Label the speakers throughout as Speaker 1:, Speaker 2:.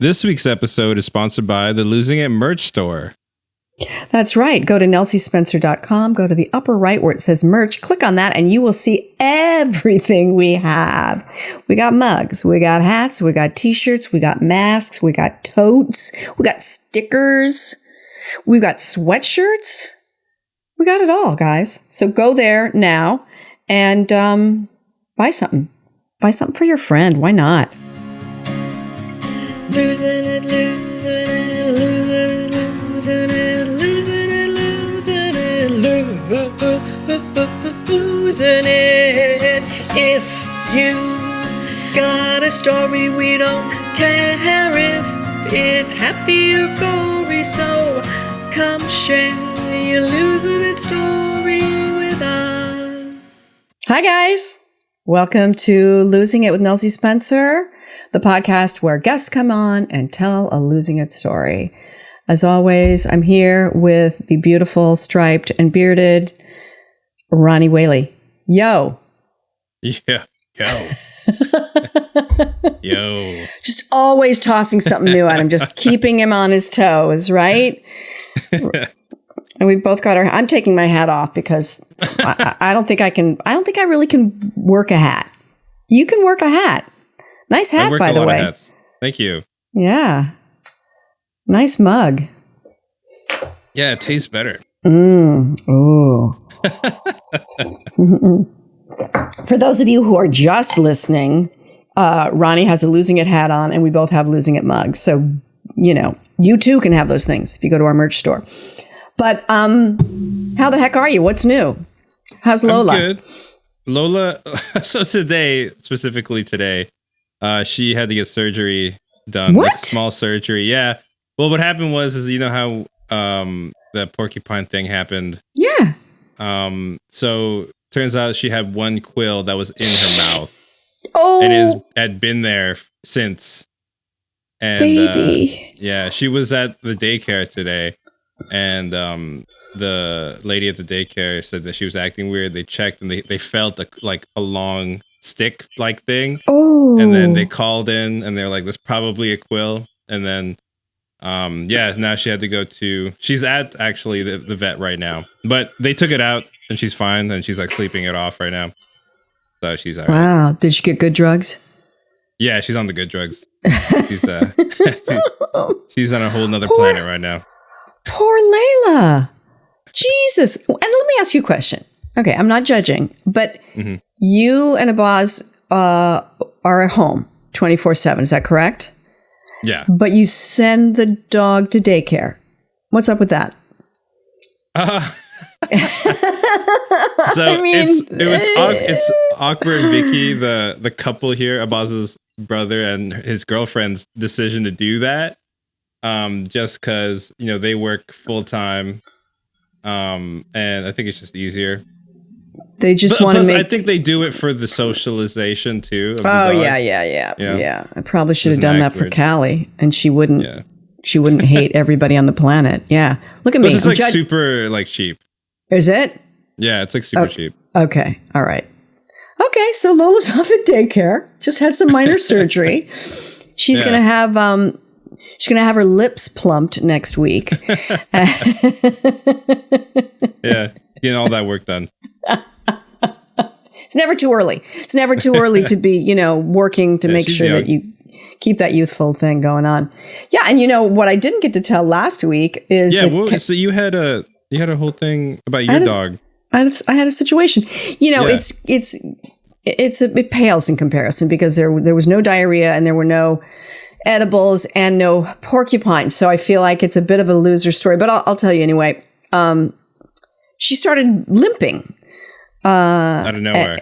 Speaker 1: This week's episode is sponsored by the Losing It merch store.
Speaker 2: That's right. Go to nelsiespencer.com, go to the upper right where it says merch, click on that, and you will see everything we have. We got mugs, we got hats, we got t-shirts, we got masks, we got totes, we got stickers, we got sweatshirts. We got it all, guys. So go there now and buy something. Buy something for your friend. Why not?
Speaker 3: Losing it, losing it, losing it, losing it, losing it, losing it. If you got a story, we don't care if it's happy or gory. So come share your losing it story with us.
Speaker 2: Hi, guys. Welcome to Losing It with Nelsie Spencer, the podcast where guests come on and tell a losing it story. As always, I'm here with the beautiful, striped, and bearded Ronnie Whaley. Yo.
Speaker 1: Yeah. Yo. Yo.
Speaker 2: Just always tossing something new at him, just keeping him on his toes, right? And we've both got I'm taking my hat off because I don't think I really can work a hat. You can work a hat. Nice hat, by the way. Hats.
Speaker 1: Thank you.
Speaker 2: Yeah. Nice mug.
Speaker 1: Yeah, it tastes better.
Speaker 2: Ooh. For those of you who are just listening, Ronnie has a Losing It hat on and we both have Losing It mugs. So, you too can have those things if you go to our merch store. But how the heck are you? What's new? How's Lola?
Speaker 1: I'm good. Lola, so specifically today, she had to get surgery done.
Speaker 2: What?
Speaker 1: Like small surgery. Yeah. Well, what happened was you know how the porcupine thing happened?
Speaker 2: Yeah.
Speaker 1: So turns out she had one quill that was in her mouth.
Speaker 2: Oh.
Speaker 1: And had been there since. And,
Speaker 2: baby.
Speaker 1: Yeah, she was at the daycare today. And the lady at the daycare said that she was acting weird. They checked and they felt a long stick like thing.
Speaker 2: Oh.
Speaker 1: And then they called in and they're like, "There's probably a quill." And then now she had to go to. She's at actually the vet right now, but they took it out and she's fine and she's like sleeping it off right now. So she's all right.
Speaker 2: Wow. Did she get good drugs?
Speaker 1: Yeah, she's on the good drugs. She's she's on a whole nother planet right now.
Speaker 2: Poor Layla. Jesus. And let me ask you a question. Okay, I'm not judging, but you and Abaz are at home 24/7. Is that correct?
Speaker 1: Yeah.
Speaker 2: But you send the dog to daycare. What's up with that?
Speaker 1: So it's awkward. Vicky, the couple here, Abaz's brother and his girlfriend's decision to do that. Just because, they work full time. And I think it's just easier.
Speaker 2: They just want to make...
Speaker 1: I think they do it for the socialization too. Of the
Speaker 2: dog.
Speaker 1: Yeah.
Speaker 2: I probably should have done that for Callie and she wouldn't hate everybody on the planet. Yeah. Look at me.
Speaker 1: It's super cheap.
Speaker 2: Is it?
Speaker 1: Yeah, it's super cheap.
Speaker 2: Okay. All right. Okay. So Lola's off at daycare. Just had some minor surgery. She's going to have, she's going to have her lips plumped next week.
Speaker 1: Yeah, getting all that work done.
Speaker 2: It's never too early. It's never too early to be, working to make sure that you keep that youthful thing going on. Yeah, and what I didn't get to tell last week is
Speaker 1: so you had a whole thing about your dog.
Speaker 2: I had a situation. It pales in comparison because there was no diarrhea and there were no edibles and no porcupines. So I feel like it's a bit of a loser story, but I'll tell you anyway. She started limping.
Speaker 1: Out of nowhere.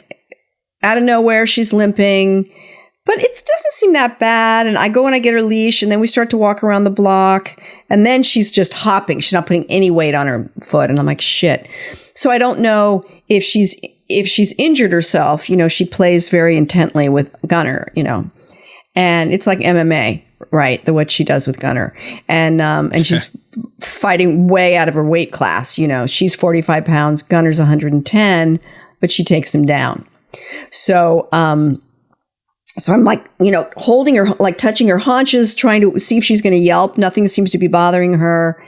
Speaker 2: Out of nowhere, she's limping. But it doesn't seem that bad. And I go and I get her leash and then we start to walk around the block. And then she's just hopping. She's not putting any weight on her foot. And I'm like, shit. So I don't know if she's injured herself. She plays very intently with Gunner, and it's like MMA, right? What she does with Gunner. And she's fighting way out of her weight class. She's 45 pounds, Gunner's 110, but she takes him down. So, So I'm like, holding her, like touching her haunches, trying to see if she's going to yelp. Nothing seems to be bothering her.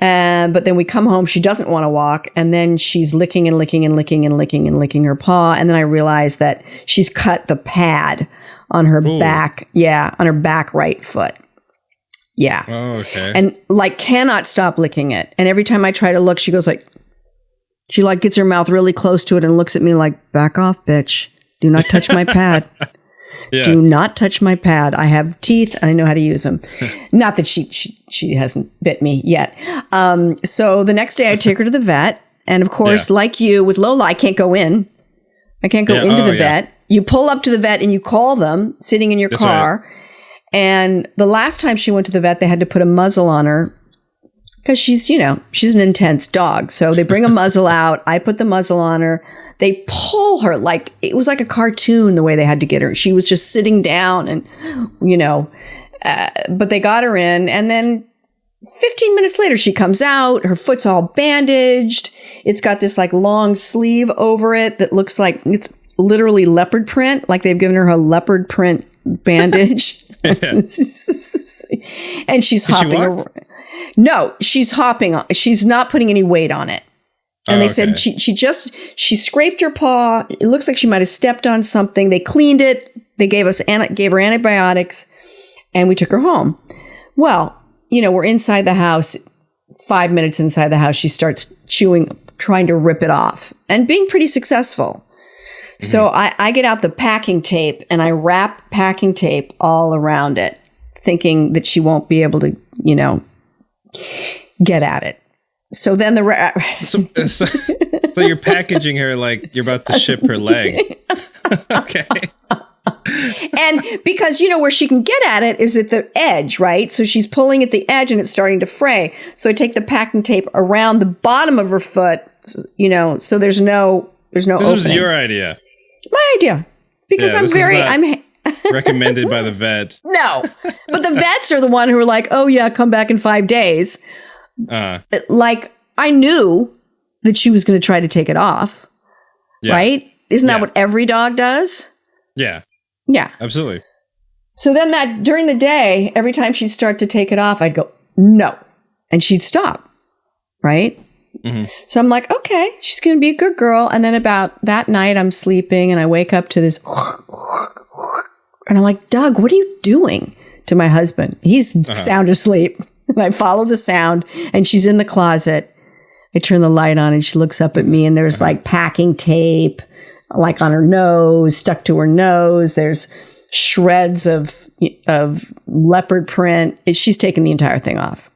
Speaker 2: But then we come home. She doesn't want to walk. And then she's licking and licking and licking and licking and licking her paw. And then I realize that she's cut the pad on her back. Yeah. On her back right foot. Yeah.
Speaker 1: Oh, okay.
Speaker 2: And like cannot stop licking it. And every time I try to look, she goes like, she like gets her mouth really close to it and looks at me like, back off, bitch. Do not touch my pad. Yeah. Do not touch my pad. I have teeth and I know how to use them. Not that she hasn't bit me yet. So the next day I take her to the vet. And of course, like you with Lola, I can't go in. I can't go into the vet. You pull up to the vet and you call them sitting in your car. Right. And the last time she went to the vet, they had to put a muzzle on her because she's an intense dog. So they bring a muzzle out. I put the muzzle on her. They pull her like it was like a cartoon the way they had to get her. She was just sitting down and, but they got her in. And then 15 minutes later, she comes out. Her foot's all bandaged. It's got this like long sleeve over it that looks like it's literally leopard print. Like they've given her a leopard print bandage. And she's hopping around. No, she's hopping. She's not putting any weight on it. And they said she scraped her paw. It looks like she might have stepped on something. They cleaned it. They gave her antibiotics and we took her home. Well, we're inside the house. 5 minutes inside the house, she starts chewing, trying to rip it off and being pretty successful. Mm-hmm. So I get out the packing tape and I wrap packing tape all around it, thinking that she won't be able to, get at it. So then
Speaker 1: so you're packaging her like you're about to ship her leg. Okay.
Speaker 2: And because, where she can get at it is at the edge, right? So she's pulling at the edge and it's starting to fray. So I take the packing tape around the bottom of her foot, so there's no opening.
Speaker 1: This was your idea.
Speaker 2: My idea. Because I'm
Speaker 1: recommended by the vet.
Speaker 2: No. But the vets are the one who are like, oh yeah, come back in 5 days. Like I knew that she was going to try to take it off. Yeah. Right? Isn't that what every dog does?
Speaker 1: Yeah.
Speaker 2: Yeah.
Speaker 1: Absolutely.
Speaker 2: So then during the day, every time she'd start to take it off, I'd go, no. And she'd stop. Right? Mm-hmm. So I'm like, okay, she's going to be a good girl. And then about that night, I'm sleeping and I wake up to this. And I'm like, Doug, what are you doing? To my husband. He's sound asleep. And I follow the sound and she's in the closet. I turn the light on and she looks up at me and there's like packing tape, like on her nose, stuck to her nose. There's shreds of leopard print. She's taken the entire thing off.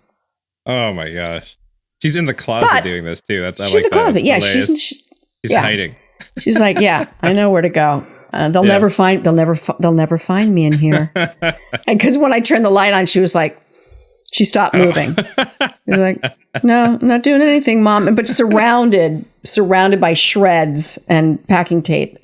Speaker 1: Oh my gosh. She's in the closet doing this too.
Speaker 2: She's in the closet. Yeah. She's
Speaker 1: hiding.
Speaker 2: She's like, yeah, I know where to go. They'll never find me in here. And because when I turned the light on, she was like, she stopped moving. She was like, no, I'm not doing anything, Mom. But surrounded by shreds and packing tape.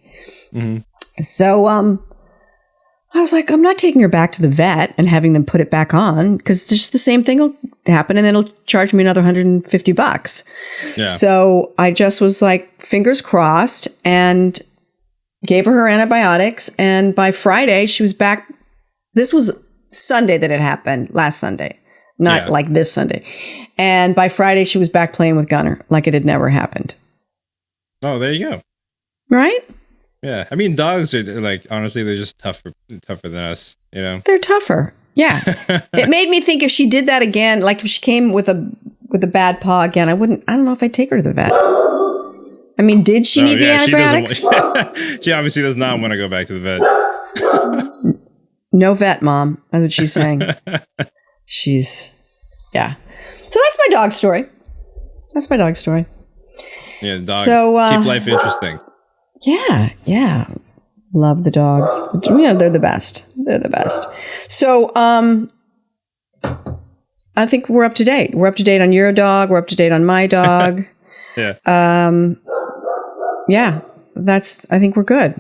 Speaker 2: Mm-hmm. So I was like, I'm not taking her back to the vet and having them put it back on because just the same thing will happen and then it'll charge me another $150. Yeah. So I just was like, fingers crossed, and gave her antibiotics. And by Friday, she was back. This was Sunday that it happened, last Sunday, not like this Sunday. And by Friday, she was back playing with Gunner like it had never happened.
Speaker 1: Oh, there you go.
Speaker 2: Right?
Speaker 1: Yeah. I mean, dogs are like, honestly, they're just tougher than us,
Speaker 2: They're tougher. Yeah. It made me think if she did that again, like if she came with a bad paw again, I don't know if I'd take her to the vet. I mean, did she need the antibiotics?
Speaker 1: She obviously does not want to go back to the vet.
Speaker 2: No vet, Mom. That's what she's saying. Yeah. So that's my dog story.
Speaker 1: Yeah, dogs keep life interesting.
Speaker 2: Yeah. Love the dogs. They're the best. So, I think we're up to date. We're up to date on your dog. We're up to date on my dog.
Speaker 1: Yeah.
Speaker 2: Yeah. I think we're good.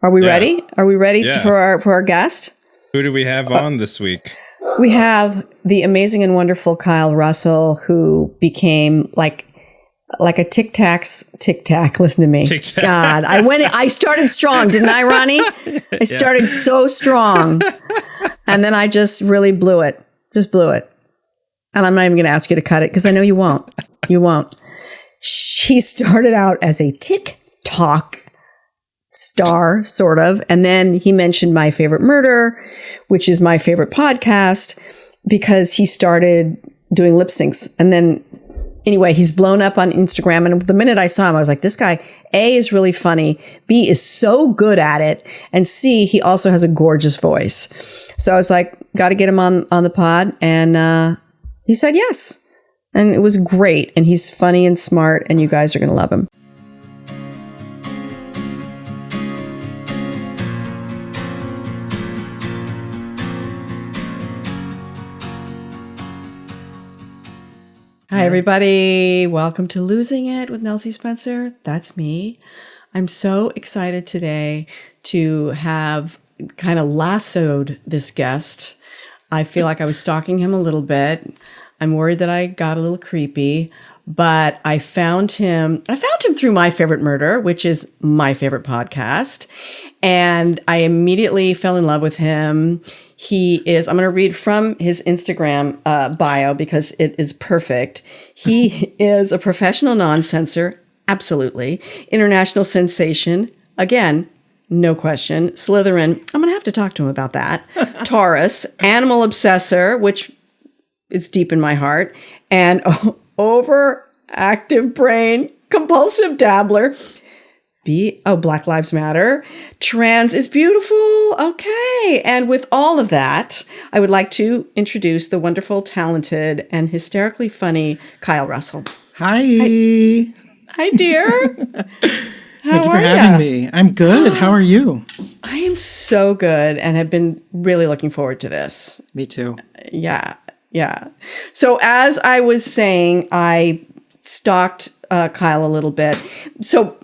Speaker 2: Are we ready? Are we ready for our guest?
Speaker 1: Who do we have on this week?
Speaker 2: We have the amazing and wonderful Kyle Russell, who became like like a tic tac. Listen to me.
Speaker 1: Tic-tac.
Speaker 2: God, I started strong, didn't I, Ronnie? I started so strong. And then I just really blew it. Just blew it. And I'm not even going to ask you to cut it because I know you won't. You won't. She started out as a TikTok star, sort of. And then he mentioned My Favorite Murder, which is my favorite podcast, because he started doing lip syncs. And then anyway, he's blown up on Instagram. And the minute I saw him, I was like, this guy, A, is really funny. B, is so good at it. And C, he also has a gorgeous voice. So I was like, got to get him on the pod. And he said yes. And it was great. And he's funny and smart. And you guys are going to love him. Hi, everybody. Welcome to Losing It with Nelsie Spencer. That's me. I'm so excited today to have kind of lassoed this guest. I feel like I was stalking him a little bit. I'm worried that I got a little creepy, but I found him through My Favorite Murder, which is my favorite podcast. And I immediately fell in love with him. I'm going to read from his Instagram bio because it is perfect. He is a professional non-censor, absolutely. International sensation, again, no question. Slytherin, I'm going to have to talk to him about that. Taurus, animal obsessor, which is deep in my heart. And overactive brain, compulsive dabbler. Black Lives Matter. Trans is beautiful. Okay. And with all of that, I would like to introduce the wonderful, talented, and hysterically funny Kyle Russell.
Speaker 4: Hi.
Speaker 2: Hi, dear.
Speaker 4: Thank you for having me. I'm good. How are you?
Speaker 2: I am so good and have been really looking forward to this.
Speaker 4: Me too.
Speaker 2: Yeah. So as I was saying, I stalked Kyle a little bit. So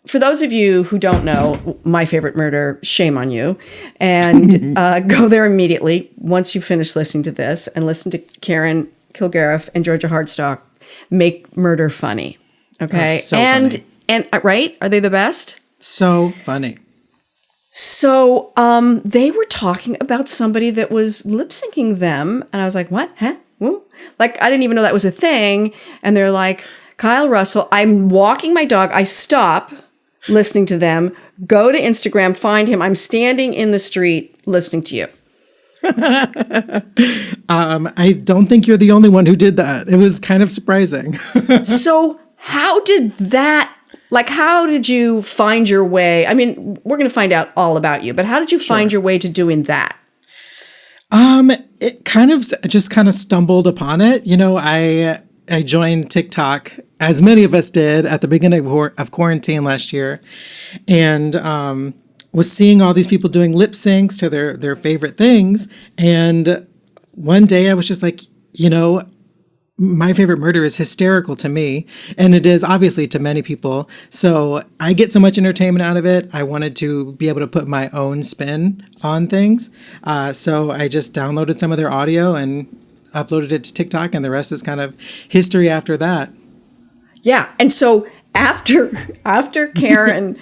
Speaker 2: for those of you who don't know My Favorite Murder, shame on you. And go there immediately once you finish listening to this and listen to Karen Kilgariff and Georgia Hardstock make murder funny. Okay.
Speaker 4: So funny.
Speaker 2: And right? Are they the best?
Speaker 4: So funny.
Speaker 2: So they were talking about somebody that was lip syncing them. And I was like, what? Huh? Woo? Like, I didn't even know that was a thing. And they're like, Kyle Russell, I'm walking my dog. I stop listening to them, go to Instagram, find him. I'm standing in the street listening to you.
Speaker 4: I don't think you're the only one who did that. It was kind of surprising.
Speaker 2: So how did you find your way? I mean, we're going to find out all about you, but how did you find your way to doing that?
Speaker 4: It kind of stumbled upon it. You know, I joined TikTok, as many of us did, at the beginning of quarantine last year, and was seeing all these people doing lip syncs to their favorite things. And one day I was just like, you know, My Favorite Murder is hysterical to me, and it is obviously to many people. So I get so much entertainment out of it. I wanted to be able to put my own spin on things. So I just downloaded some of their audio and uploaded it to TikTok, and the rest is kind of history after that. Yeah.
Speaker 2: And so after Karen,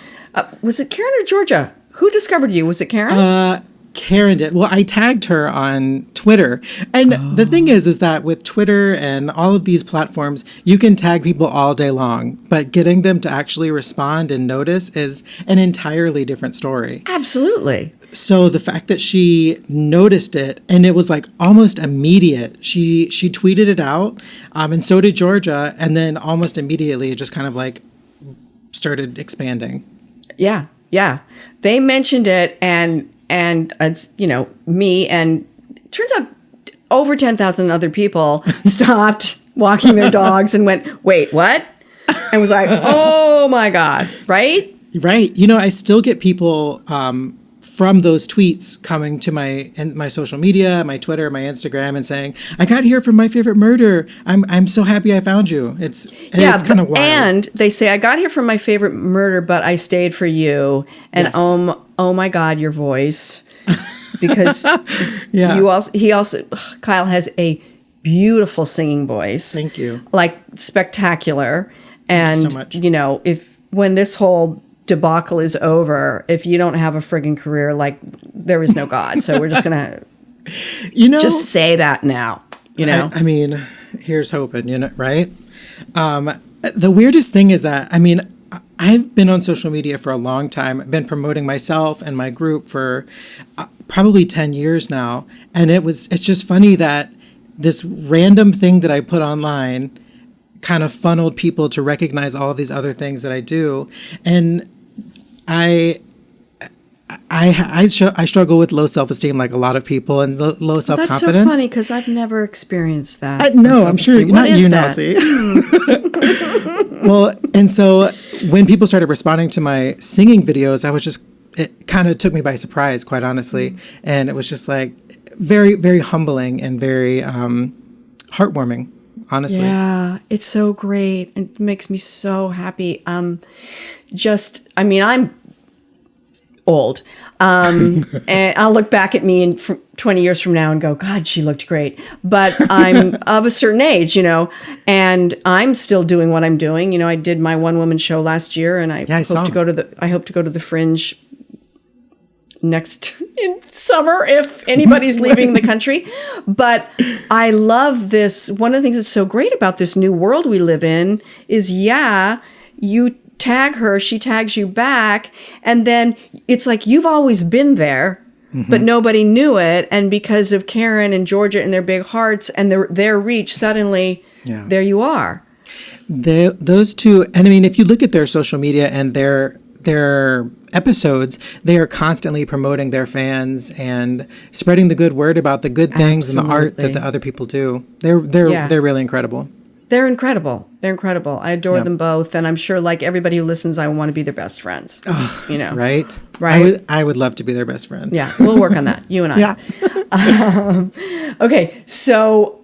Speaker 2: was it Karen or Georgia? Who discovered you? Was it Karen?
Speaker 4: Karen did. Well, I tagged her on Twitter. And the thing is that with Twitter and all of these platforms, you can tag people all day long, but getting them to actually respond and notice is an entirely different story.
Speaker 2: Absolutely.
Speaker 4: So the fact that she noticed it, and it was like almost immediate. She tweeted it out, and so did Georgia, and then almost immediately it just kind of like started expanding.
Speaker 2: Yeah. They mentioned it, and it's, you know, me, and it turns out over 10,000 other people stopped walking their dogs and went, wait, what? And was like, oh my God, right?
Speaker 4: Right. You know, I still get people from those tweets coming to my social media, my Twitter, my Instagram, and saying, I got here from My Favorite Murder. I'm so happy I found you. It's kind of wild.
Speaker 2: And they say, I got here from My Favorite Murder, but I stayed for you. And
Speaker 4: yes.
Speaker 2: Oh my God, your voice. Because
Speaker 4: yeah.
Speaker 2: Kyle has a beautiful singing voice.
Speaker 4: Thank you.
Speaker 2: Like spectacular. And,
Speaker 4: so much.
Speaker 2: if when this whole debacle is over, if you don't have a friggin' career, like, there is no God. So we're just going to just say that now,
Speaker 4: I mean, here's hoping, right? The weirdest thing is that, I've been on social media for a long time. I've been promoting myself and my group for probably 10 years now. And it's just funny that this random thing that I put online kind of funneled people to recognize all of these other things that I do. And I struggle with low self-esteem like a lot of people, and low self-confidence.
Speaker 2: That's so funny because I've never experienced that.
Speaker 4: No, I'm sure not you, Nelsie. Well, and so when people started responding to my singing videos, it kind of took me by surprise, quite honestly. And it was just like very, very humbling and very heartwarming, honestly.
Speaker 2: Yeah, it's so great. It makes me so happy. I'm old. And I'll look back at me 20 years from now and go, God, she looked great. But I'm of a certain age, and I'm still doing what I'm doing. I did my one-woman show last year, and I hope to go to the Fringe next in summer if anybody's leaving the country. But I love this. One of the things that's so great about this new world we live in is, you tag her, she tags you back, and then it's like you've always been there, but nobody knew it. And because of Karen and Georgia and their big hearts and their reach, suddenly there you are.
Speaker 4: Those two, and if you look at their social media and their episodes, they are constantly promoting their fans and spreading the good word about the good things and the art that the other people do. They're really incredible.
Speaker 2: They're incredible. I adore them both. And I'm sure, like everybody who listens, I want to be their best friends.
Speaker 4: Right? I would love to be their best friend.
Speaker 2: Yeah, we'll work on that, you and I.
Speaker 4: Yeah.
Speaker 2: Okay, so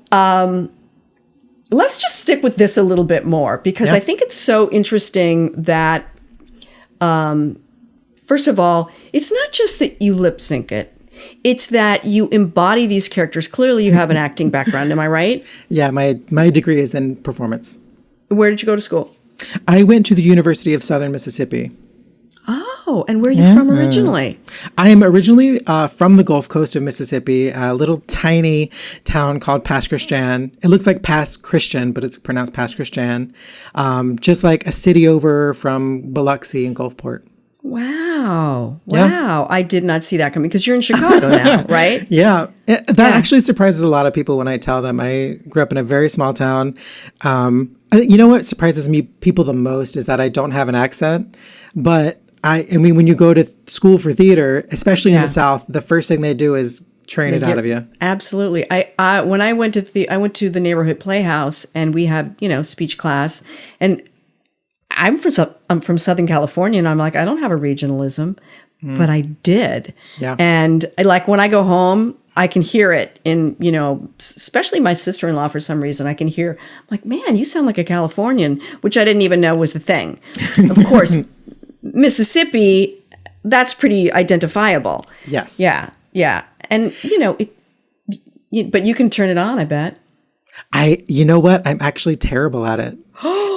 Speaker 2: let's just stick with this a little bit more, because I think it's so interesting that, first of all, it's not just that you lip sync it. It's that you embody these characters. Clearly, you have an acting background. Am I right?
Speaker 4: Yeah, my degree is in performance.
Speaker 2: Where did you go to school?
Speaker 4: I went to the University of Southern Mississippi.
Speaker 2: Oh, and where are you from originally?
Speaker 4: I am originally from the Gulf Coast of Mississippi, a little tiny town called Pass Christian. It looks like Pass Christian, but it's pronounced Pass Christian. Just like a city over from Biloxi and Gulfport.
Speaker 2: Wow. I did not see that coming, because you're in Chicago now, right?
Speaker 4: Yeah. That actually surprises a lot of people when I tell them I grew up in a very small town. You know what surprises people the most is that I don't have an accent. But when you go to school for theater, especially in the South, the first thing they do is train it out of you.
Speaker 2: Absolutely. When I went to the neighborhood playhouse, and we had, speech class, and I'm from Southern California, and I'm like, I don't have a regionalism, but I did. Yeah. And when I go home, I can hear it in, especially my sister-in-law, for some reason, I can hear, I'm like, man, you sound like a Californian, which I didn't even know was a thing. Of course, Mississippi, that's pretty identifiable.
Speaker 4: Yes.
Speaker 2: Yeah. Yeah. And, but you can turn it on, I bet.
Speaker 4: You know what? I'm actually terrible at it.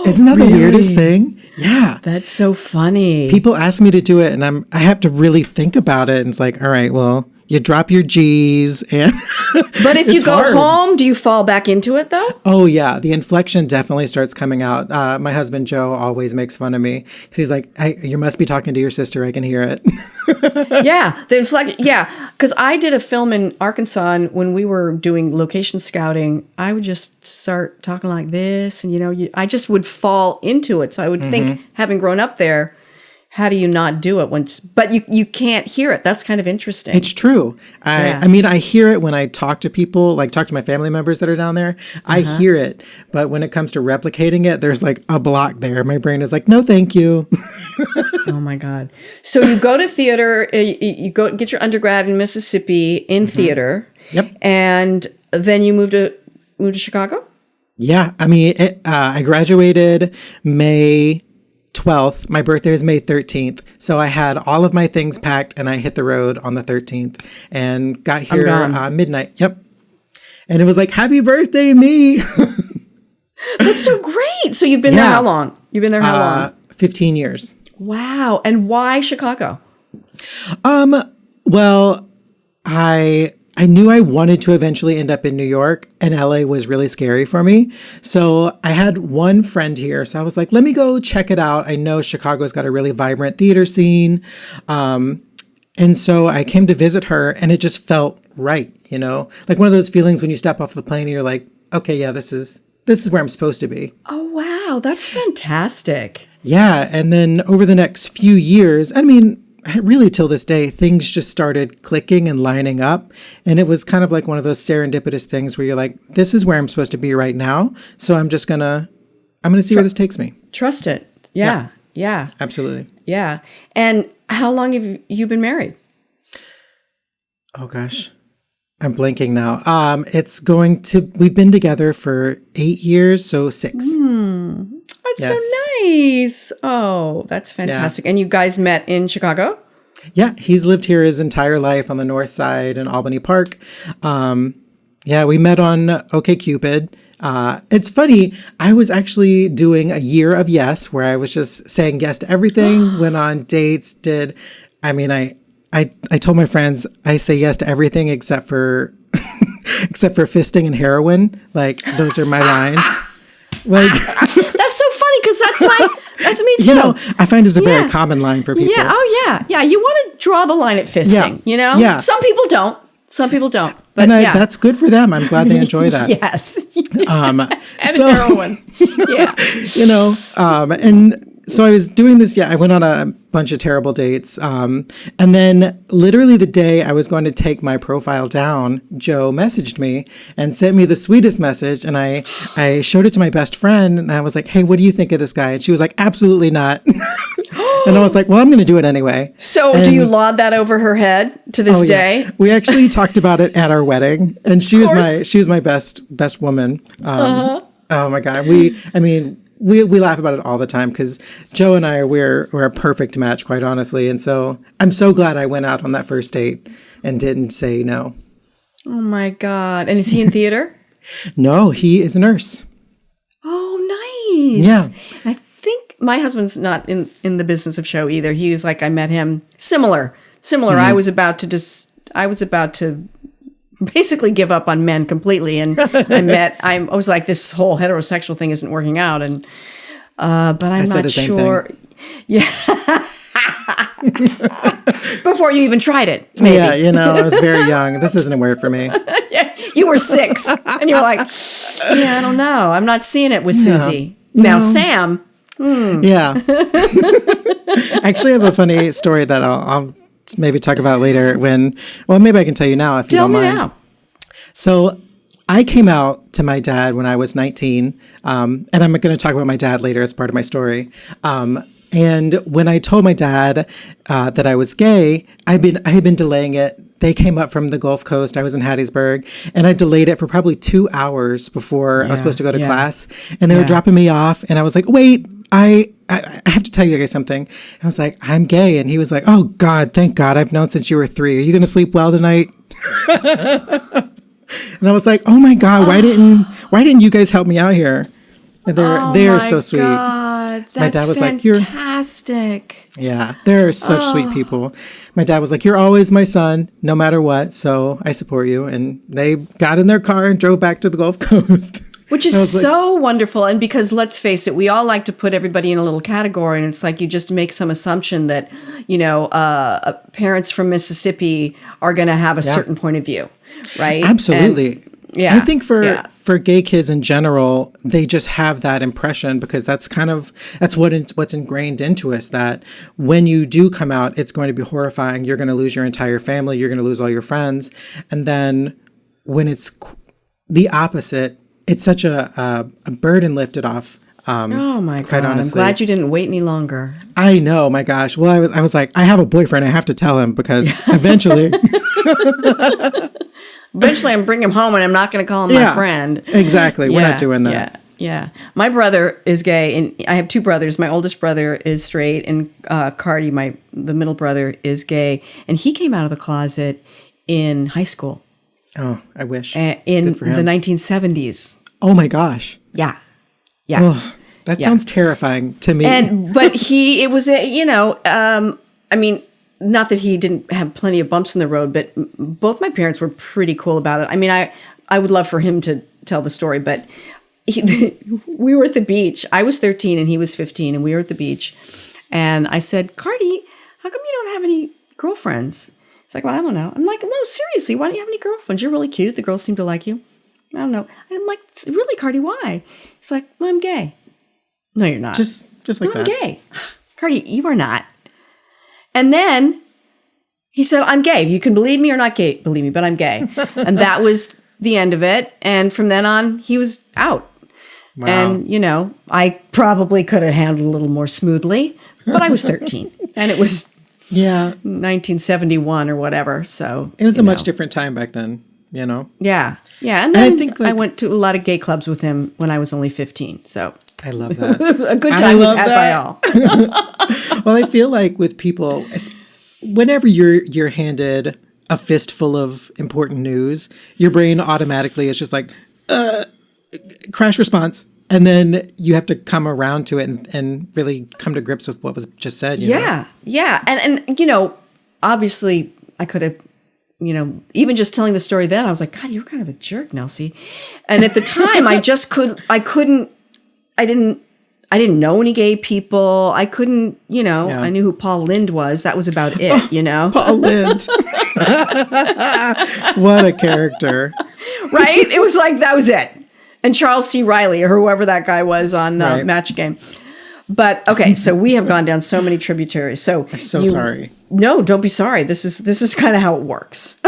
Speaker 4: Isn't that the weirdest thing? Yeah.
Speaker 2: That's so funny.
Speaker 4: People ask me to do it, and I have to really think about it. And it's like, all right, well, you drop your G's.
Speaker 2: But if you go home, do you fall back into it, though?
Speaker 4: Oh, yeah. The inflection definitely starts coming out. My husband, Joe, always makes fun of me, because he's like, hey, you must be talking to your sister. I can hear it.
Speaker 2: Yeah. The inflection. Yeah. Because I did a film in Arkansas, and when we were doing location scouting, I would just start talking like this. And, I just would fall into it. So I would think, having grown up there, how do you not do it but you can't hear it? That's kind of interesting.
Speaker 4: It's true. I hear it when I talk to people, like talk to my family members that are down there. I hear it. But when it comes to replicating it, there's like a block there. My brain is like, no, thank you.
Speaker 2: Oh my God. So you go to theater, you go get your undergrad in Mississippi in theater.
Speaker 4: Yep.
Speaker 2: And then you moved to Chicago?
Speaker 4: Yeah. I graduated May 12th. My birthday is May 13th. So I had all of my things packed, and I hit the road on the 13th and got here midnight. Yep. And it was like, happy birthday, me.
Speaker 2: That's so great. So you've been there how long? You've been there how long?
Speaker 4: 15 years.
Speaker 2: Wow. And why Chicago?
Speaker 4: Well, I knew I wanted to eventually end up in New York, and LA was really scary for me. So I had one friend here. So I was like, let me go check it out. I know Chicago's got a really vibrant theater scene. And so I came to visit her, and it just felt right, you know? Like one of those feelings when you step off the plane and you're like, okay, yeah, this is where I'm supposed to be.
Speaker 2: Oh, wow. That's fantastic.
Speaker 4: Yeah. And then over the next few years, I mean, really till this day, things just started clicking and lining up. And it was kind of like one of those serendipitous things where you're like, this is where I'm supposed to be right now. So I'm just gonna see where this takes me.
Speaker 2: Trust it. Yeah. Yeah.
Speaker 4: Absolutely.
Speaker 2: Yeah. And how long have you been married?
Speaker 4: Oh gosh. I'm blanking now. We've been together for 8 years, so 6.
Speaker 2: That's so nice. Oh, that's fantastic. Yeah. And you guys met in Chicago?
Speaker 4: Yeah, he's lived here his entire life on the north side in Albany Park. We met on OkCupid. It's funny, I was actually doing a year of yes, where I was just saying yes to everything, went on dates, I told my friends I say yes to everything except for fisting and heroin. Like those are my lines. Like
Speaker 2: that's so funny because that's me too.
Speaker 4: You know, I find it's a very common line for people.
Speaker 2: Yeah. Oh yeah. Yeah. You want to draw the line at fisting. You know.
Speaker 4: Yeah.
Speaker 2: Some people don't. But
Speaker 4: that's good for them. I'm glad they enjoy that.
Speaker 2: Yes.
Speaker 4: And
Speaker 2: heroin. Yeah.
Speaker 4: You know. And so I was doing this. Yeah, I went on a bunch of terrible dates. And then literally the day I was going to take my profile down, Joe messaged me and sent me the sweetest message. And I showed it to my best friend and I was like, hey, what do you think of this guy? And she was like, absolutely not. And I was like, well, I'm going to do it anyway.
Speaker 2: So do you laud that over her head to this day?
Speaker 4: We actually talked about it at our wedding and she was my best woman. Oh my God. We laugh about it all the time because Joe and I, we're a perfect match, quite honestly. And so I'm so glad I went out on that first date and didn't say no.
Speaker 2: Oh my God. And is he in theater?
Speaker 4: No, he is a nurse.
Speaker 2: Oh, nice.
Speaker 4: Yeah.
Speaker 2: I think my husband's not in the business of show either. He was like, I met him similar. Mm-hmm. I was about to basically give up on men completely. And I was like, this whole heterosexual thing isn't working out. And, but I'm not sure. Yeah. Before you even tried it. Maybe.
Speaker 4: Yeah. You know, I was very young. This isn't a word for me.
Speaker 2: Yeah. You were 6 and you were like, yeah, I don't know. I'm not seeing it with Susie.
Speaker 4: No.
Speaker 2: Now, Sam.
Speaker 4: Yeah. I actually have a funny story that I'll maybe talk about later maybe I can tell you now if you don't mind. Tell me now. So I came out to my dad when I was 19, and I'm going to talk about my dad later as part of my story. And when I told my dad that I was gay, I had been delaying it. They came up from the Gulf Coast. I was in Hattiesburg, and I delayed it for probably 2 hours before I was supposed to go to class. And they were dropping me off, and I was like, wait, I have to tell you guys something. I was like, I'm gay. And he was like, oh God, thank God. I've known since you were 3. Are you going to sleep well tonight? And I was like, oh my God, why didn't you guys help me out here? And they're so sweet.
Speaker 2: God, that's
Speaker 4: my dad was
Speaker 2: fantastic.
Speaker 4: Yeah, they're such sweet people. My dad was like, you're always my son, no matter what. So I support you. And they got in their car and drove back to the Gulf Coast.
Speaker 2: Which is so wonderful. And because let's face it, we all like to put everybody in a little category. And it's like you just make some assumption that, parents from Mississippi are going to have a certain point of view. Right?
Speaker 4: Absolutely.
Speaker 2: And,
Speaker 4: I think for gay kids in general, they just have that impression because that's what's ingrained into us, that when you do come out, it's going to be horrifying. You're going to lose your entire family. You're going to lose all your friends. And then when it's the opposite, it's such a burden lifted off.
Speaker 2: Oh my God.
Speaker 4: Honestly.
Speaker 2: I'm glad you didn't wait any longer.
Speaker 4: I know, my gosh. Well, I was like, I have a boyfriend. I have to tell him because eventually.
Speaker 2: Eventually I'm bringing him home and I'm not going to call him my friend.
Speaker 4: Exactly. We're not doing that.
Speaker 2: Yeah. My brother is gay and I have 2 brothers. My oldest brother is straight and Cardi, the middle brother, is gay. And he came out of the closet in high school.
Speaker 4: Oh, I wish.
Speaker 2: In the 1970s.
Speaker 4: Oh my gosh.
Speaker 2: Yeah.
Speaker 4: Oh. That sounds terrifying to me.
Speaker 2: But it was, I mean, not that he didn't have plenty of bumps in the road, but both my parents were pretty cool about it. I mean, I would love for him to tell the story, but we were at the beach. I was 13 and he was 15, and we were at the beach. And I said, Cardi, how come you don't have any girlfriends? He's like, well, I don't know. I'm like, no, seriously, why don't you have any girlfriends? You're really cute. The girls seem to like you. I don't know. I'm like, really, Cardi, why? He's like, well, I'm gay. No, you're not.
Speaker 4: Just like that.
Speaker 2: I'm gay. Cardi, you are not. And then he said, I'm gay. You can believe me or not gay, believe me, but I'm gay. And that was the end of it. And from then on, he was out. Wow. And, I probably could have handled it a little more smoothly, but I was 13 and it was 1971 or whatever. So
Speaker 4: it was a much different time back then,
Speaker 2: Yeah. Yeah. And then
Speaker 4: I think
Speaker 2: I went to a lot of gay clubs with him when I was only 15. So
Speaker 4: I love that.
Speaker 2: A good time was had by all.
Speaker 4: Well, I feel like with people, whenever you're handed a fistful of important news, your brain automatically is just like, crash response. And then you have to come around to it and really come to grips with what was just said. You know?
Speaker 2: Yeah. And obviously I could have, even just telling the story then, I was like, God, you're kind of a jerk, Nelsie. And at the time I didn't know any gay people. I couldn't, I knew who Paul Lynde was. That was about it,
Speaker 4: Paul Lynde. What a character.
Speaker 2: Right? It was like, that was it. And Charles C. Riley or whoever that guy was on Match Game. But okay, so we have gone down so many tributaries. So
Speaker 4: I'm so sorry.
Speaker 2: No, don't be sorry. This is kind of how it works.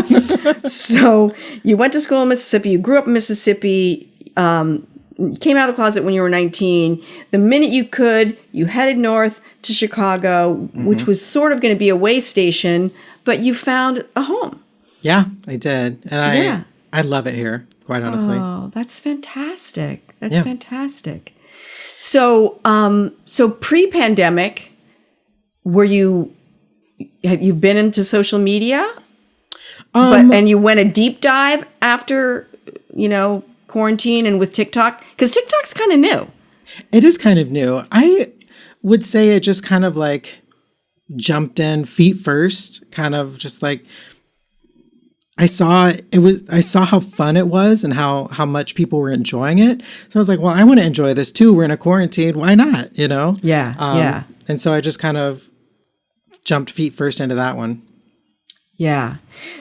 Speaker 2: So you went to school in Mississippi. You grew up in Mississippi. Came out of the closet when you were 19. The minute you could, you headed north to Chicago, which was sort of going to be a way station, but you found a home.
Speaker 4: Yeah, I did. And I love it here, quite honestly.
Speaker 2: Oh, that's fantastic. That's fantastic. So, so pre-pandemic, have you been into social media? And you went a deep dive after, quarantine and with TikTok? Because TikTok's kind of new.
Speaker 4: It is kind of new. I would say it just kind of like jumped in feet first, kind of just like I saw how fun it was and how much people were enjoying it. So I was like, well, I want to enjoy this too. We're in a quarantine. Why not?
Speaker 2: Yeah.
Speaker 4: And so I just kind of jumped feet first into that one.
Speaker 2: Yeah.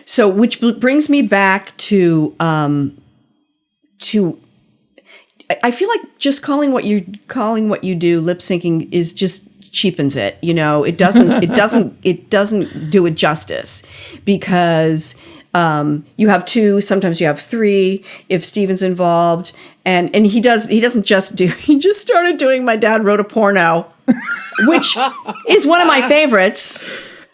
Speaker 2: So which brings me back to I feel like just calling what you do lip syncing is just cheapens it. It doesn't do it justice, because you have two, sometimes you have three if Steven's involved, and he just started doing My Dad Wrote a Porno, which is one of my favorites.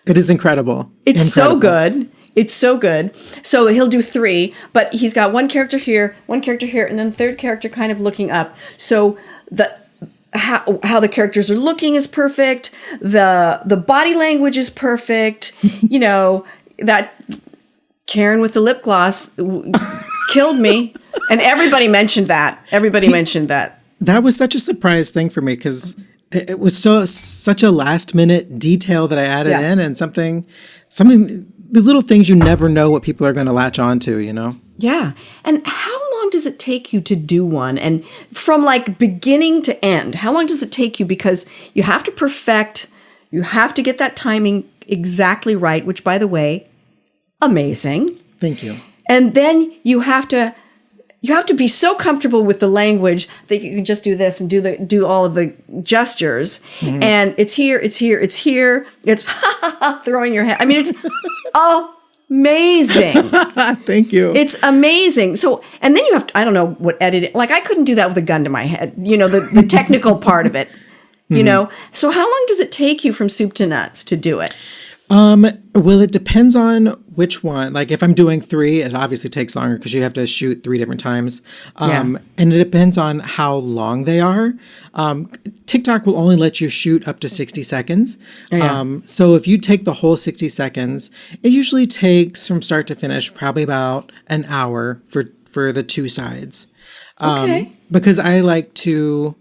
Speaker 4: It is incredible.
Speaker 2: It's so good. It's so good. So he'll do three, but he's got one character here, and then the third character kind of looking up. So how the characters are looking is perfect. The body language is perfect. That Karen with the lip gloss killed me, and everybody mentioned that. That
Speaker 4: was such a surprise thing for me, because it was such a last minute detail that I added in, and something. These little things you never know what people are going to latch on to,
Speaker 2: Yeah. And how long does it take you to do one? And from like beginning to end, how long does it take you? Because you have to get that timing exactly right, which, by the way, amazing.
Speaker 4: Thank you.
Speaker 2: And then you have to be so comfortable with the language that you can just do this and do all of the gestures. Mm-hmm. And it's here. It's throwing your head. I mean, it's amazing.
Speaker 4: Thank you.
Speaker 2: It's amazing. So, and then you have to, I don't know what editing, like I couldn't do that with a gun to my head, the technical part of it, So how long does it take you from soup to nuts to do it?
Speaker 4: Well, it depends on which one. Like if I'm doing 3, it obviously takes longer because you have to shoot 3 different times. And it depends on how long they are. TikTok will only let you shoot up to 60 seconds. So if you take the whole 60 seconds, it usually takes from start to finish probably about an hour for the 2 sides. Because I like to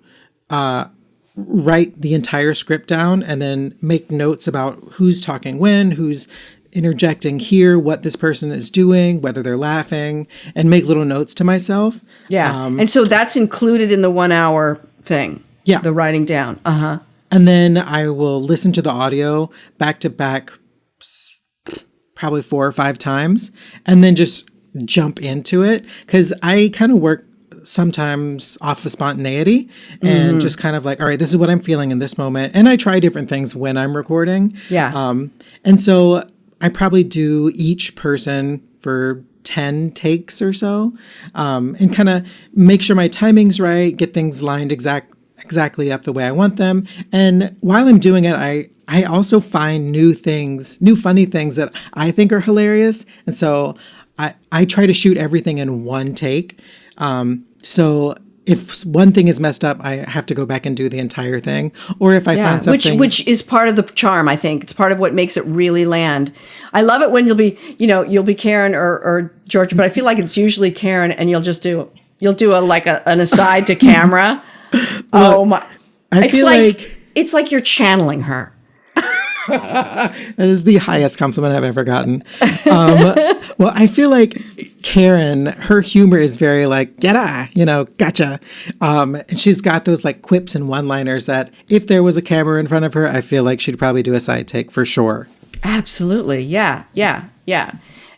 Speaker 4: write the entire script down and then make notes about who's talking when, who's interjecting here, what this person is doing, whether they're laughing, and make little notes to myself.
Speaker 2: Yeah. And so that's included in the 1 hour thing.
Speaker 4: Yeah.
Speaker 2: The writing down. Uh-huh.
Speaker 4: And then I will listen to the audio back to back probably 4 or 5 times and then just jump into it. Because I kind of work sometimes off of spontaneity and just kind of like, all right, this is what I'm feeling in this moment. And I try different things when I'm recording.
Speaker 2: Yeah.
Speaker 4: And so I probably do each person for 10 takes or so, and kind of make sure my timing's right, get things lined exactly up the way I want them. And while I'm doing it, I also find new funny things that I think are hilarious. And so I try to shoot everything in one take. So if one thing is messed up, I have to go back and do the entire thing. Or if I find something...
Speaker 2: Which is part of the charm, I think. It's part of what makes it really land. I love it when you'll be Karen or George, but I feel like it's usually Karen and you'll do an aside to camera.
Speaker 4: Well,
Speaker 2: oh my. It's like you're channeling her.
Speaker 4: That is the highest compliment I've ever gotten. Well, I feel like Karen, her humor is very like, gotcha. And she's got those like quips and one-liners that if there was a camera in front of her, I feel like she'd probably do a side take for sure.
Speaker 2: Absolutely. Yeah.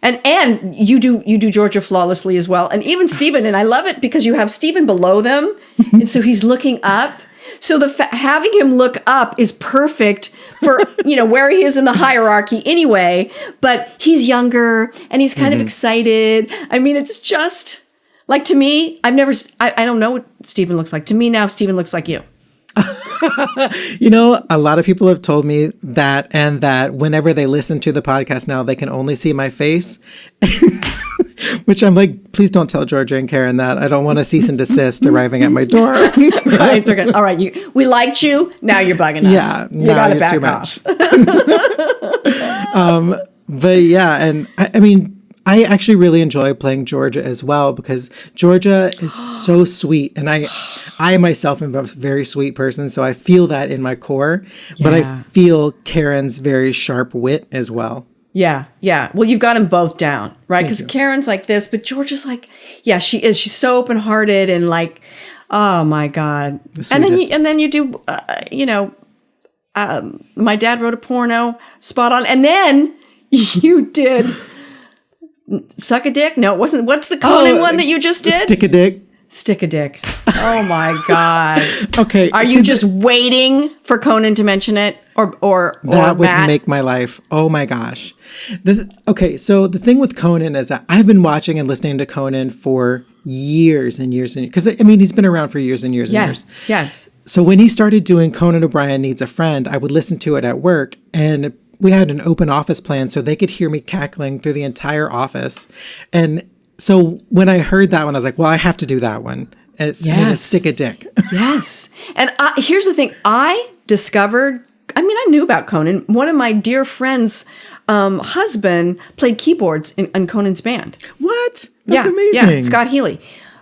Speaker 2: And you do Georgia flawlessly as well. And even Stephen, and I love it because you have Stephen below them. And so he's looking up. So having him look up is perfect for, where he is in the hierarchy anyway, but he's younger and he's kind of excited. I mean, it's just like, to me, I don't know what Stephen looks like. To me now, Stephen looks like you.
Speaker 4: A lot of people have told me that, and that whenever they listen to the podcast now, they can only see my face. Which I'm like, please don't tell Georgia and Karen that. I don't want a cease and desist arriving at my door.
Speaker 2: Right. They're going, all right, we liked you. Now you're bugging us.
Speaker 4: Yeah.
Speaker 2: You got to back
Speaker 4: too
Speaker 2: off.
Speaker 4: Much. But yeah, and I mean, I actually really enjoy playing Georgia as well because Georgia is so sweet. And I myself am a very sweet person, so I feel that in my core. Yeah. But I feel Karen's very sharp wit as well.
Speaker 2: Yeah. Well, you've got them both down, right? Because Karen's like this, but Georgia's like, yeah, she is. She's so open-hearted and like, oh my God. And then you do, my dad wrote a porno, spot on, and then you did Suck a Dick. No, it wasn't. What's the Conan one that you just did?
Speaker 4: Stick a Dick.
Speaker 2: Stick a Dick. Oh my God.
Speaker 4: Okay.
Speaker 2: Are you just waiting for Conan to mention it? Or
Speaker 4: that would
Speaker 2: Matt?
Speaker 4: Make my life. Oh my gosh. So the thing with Conan is that I've been watching and listening to Conan for years and years and years. Because I mean, he's been around for years and years and years.
Speaker 2: Yes.
Speaker 4: So when he started doing Conan O'Brien Needs a Friend, I would listen to it at work, and we had an open office plan so they could hear me cackling through the entire office. And so when I heard that one, I was like, well, I have to do that one. And it's Stick a Dick. Yes.
Speaker 2: And here's the thing. I knew about Conan. One of my dear friends' husband played keyboards in Conan's band.
Speaker 4: What? That's amazing.
Speaker 2: Yeah, Scott Healy.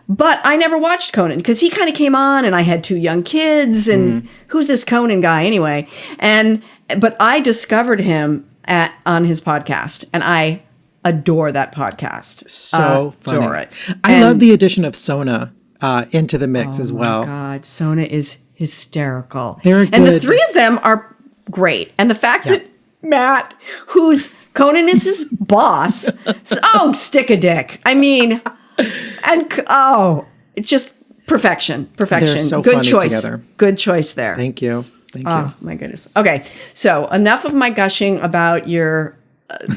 Speaker 2: But I never watched Conan because he kind of came on and I had 2 young kids and who's this Conan guy anyway? But I discovered him on his podcast and I adore that podcast.
Speaker 4: So funny.
Speaker 2: Adore it.
Speaker 4: I love the addition of Sona into the mix as well.
Speaker 2: Oh my God, Sona is hysterical.
Speaker 4: They're good.
Speaker 2: And the 3 of them are great. And the fact that Matt, who's Conan is his boss, stick a dick. I mean, it's just perfection.
Speaker 4: They're so
Speaker 2: good
Speaker 4: funny
Speaker 2: choice.
Speaker 4: Together.
Speaker 2: Good choice there.
Speaker 4: Thank you.
Speaker 2: Oh my goodness. Okay, so enough of my gushing about your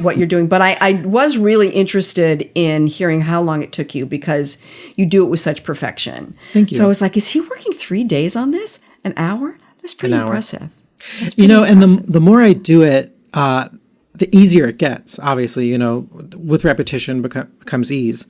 Speaker 2: what you're doing, but I was really interested in hearing how long it took you because you do it with such perfection.
Speaker 4: Thank you.
Speaker 2: So I was like, is he working 3 days on this? An hour? That's pretty impressive.
Speaker 4: And the more I do it, the easier it gets. Obviously, with repetition becomes ease.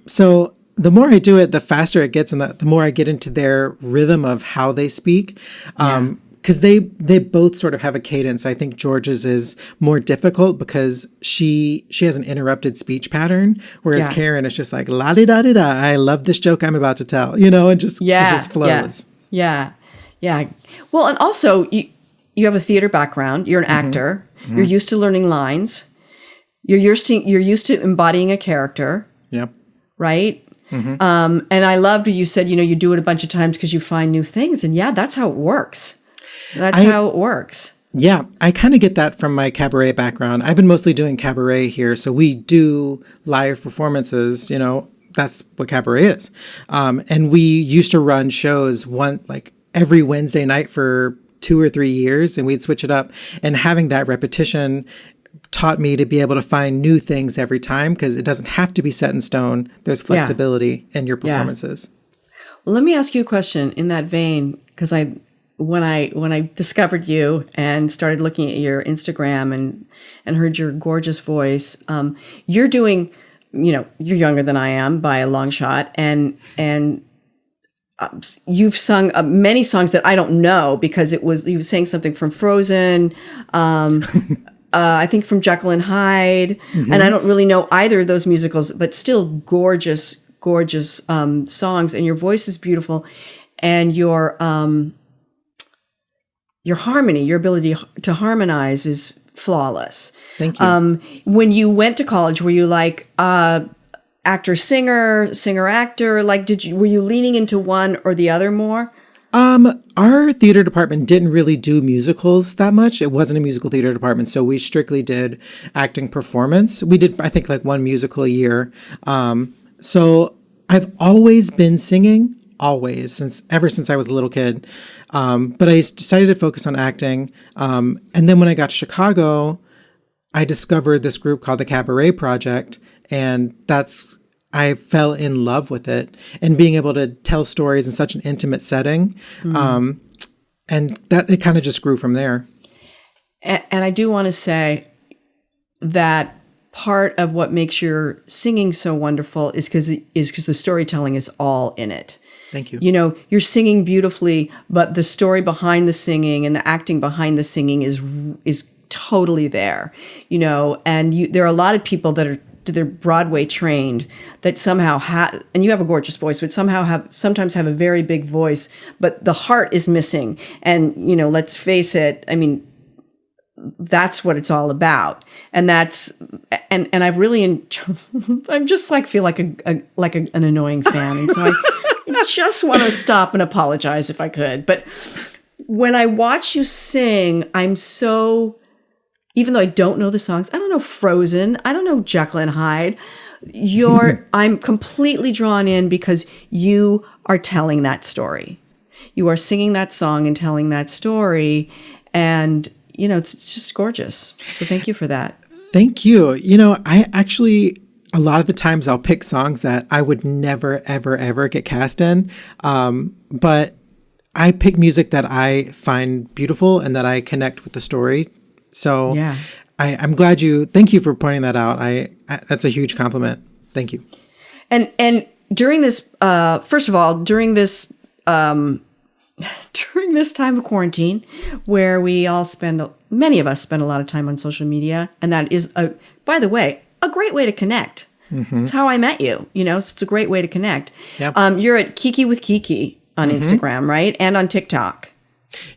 Speaker 4: So the more I do it, the faster it gets, and the more I get into their rhythm of how they speak. Because they both sort of have a cadence. I think George's is more difficult because she has an interrupted speech pattern, whereas Karen is just like la di da di da. I love this joke I'm about to tell, and it just flows.
Speaker 2: Yeah. Yeah. Well, and also you have a theater background. You're an actor. Mm-hmm. You're used to learning lines. You're used to embodying a character.
Speaker 4: Yep.
Speaker 2: Right? Mm-hmm. And I loved what you said, you do it a bunch of times because you find new things. And yeah, that's how it works. How it works.
Speaker 4: Yeah, I kind of get that from my cabaret background. I've been mostly doing cabaret here. So we do live performances, that's what cabaret is. And we used to run shows every Wednesday night for 2 or 3 years, and we'd switch it up. And having that repetition taught me to be able to find new things every time, because it doesn't have to be set in stone. There's flexibility in your performances.
Speaker 2: Well, let me ask you a question in that vein, because when I discovered you and started looking at your Instagram and heard your gorgeous voice, you're doing, you're younger than I am by a long shot, and you've sung many songs that I don't know, because you were saying something from Frozen, I think from Jekyll and Hyde, and I don't really know either of those musicals, but still gorgeous songs, and your voice is beautiful, and your harmony, your ability to harmonize is flawless.
Speaker 4: Thank you.
Speaker 2: When you went to college, were you like actor, singer, actor? Like, were you leaning into one or the other more?
Speaker 4: Our theater department didn't really do musicals that much. It wasn't a musical theater department, so we strictly did acting performance. We did, I think, like 1 musical a year. So I've always been singing, ever since I was a little kid. But I decided to focus on acting. And then when I got to Chicago, I discovered this group called the Cabaret Project, and I fell in love with it, and being able to tell stories in such an intimate setting. And that it kind of just grew from there.
Speaker 2: And I do want to say that part of what makes your singing so wonderful is because the storytelling is all in it.
Speaker 4: Thank you.
Speaker 2: You're singing beautifully, but the story behind the singing and the acting behind the singing is totally there. And there are a lot of people that are they're Broadway trained that somehow and you have a gorgeous voice, but sometimes have a very big voice, but the heart is missing. And let's face it, I mean, that's what it's all about. And and I've really I'm just feel like an annoying fan, and so I just want to stop and apologize if I could. But when I watch you sing, even though I don't know the songs, I don't know Frozen, I don't know Jekyll and Hyde, I'm completely drawn in because you are telling that story. You are singing that song and telling that story, and it's just gorgeous. So thank you for that.
Speaker 4: Thank you. I actually, a lot of the times I'll pick songs that I would never, ever, ever get cast in. But I pick music that I find beautiful and that I connect with the story. So yeah. I'm glad thank you for pointing that out. That's a huge compliment. Thank you.
Speaker 2: And during this, first of all, during this time of quarantine, where many of us spend a lot of time on social media, and that is, by the way, a great way to connect. Mm-hmm. It's how I met you, so it's a great way to connect. Yep. You're at Kiki with Kiki on Instagram, right? And on TikTok.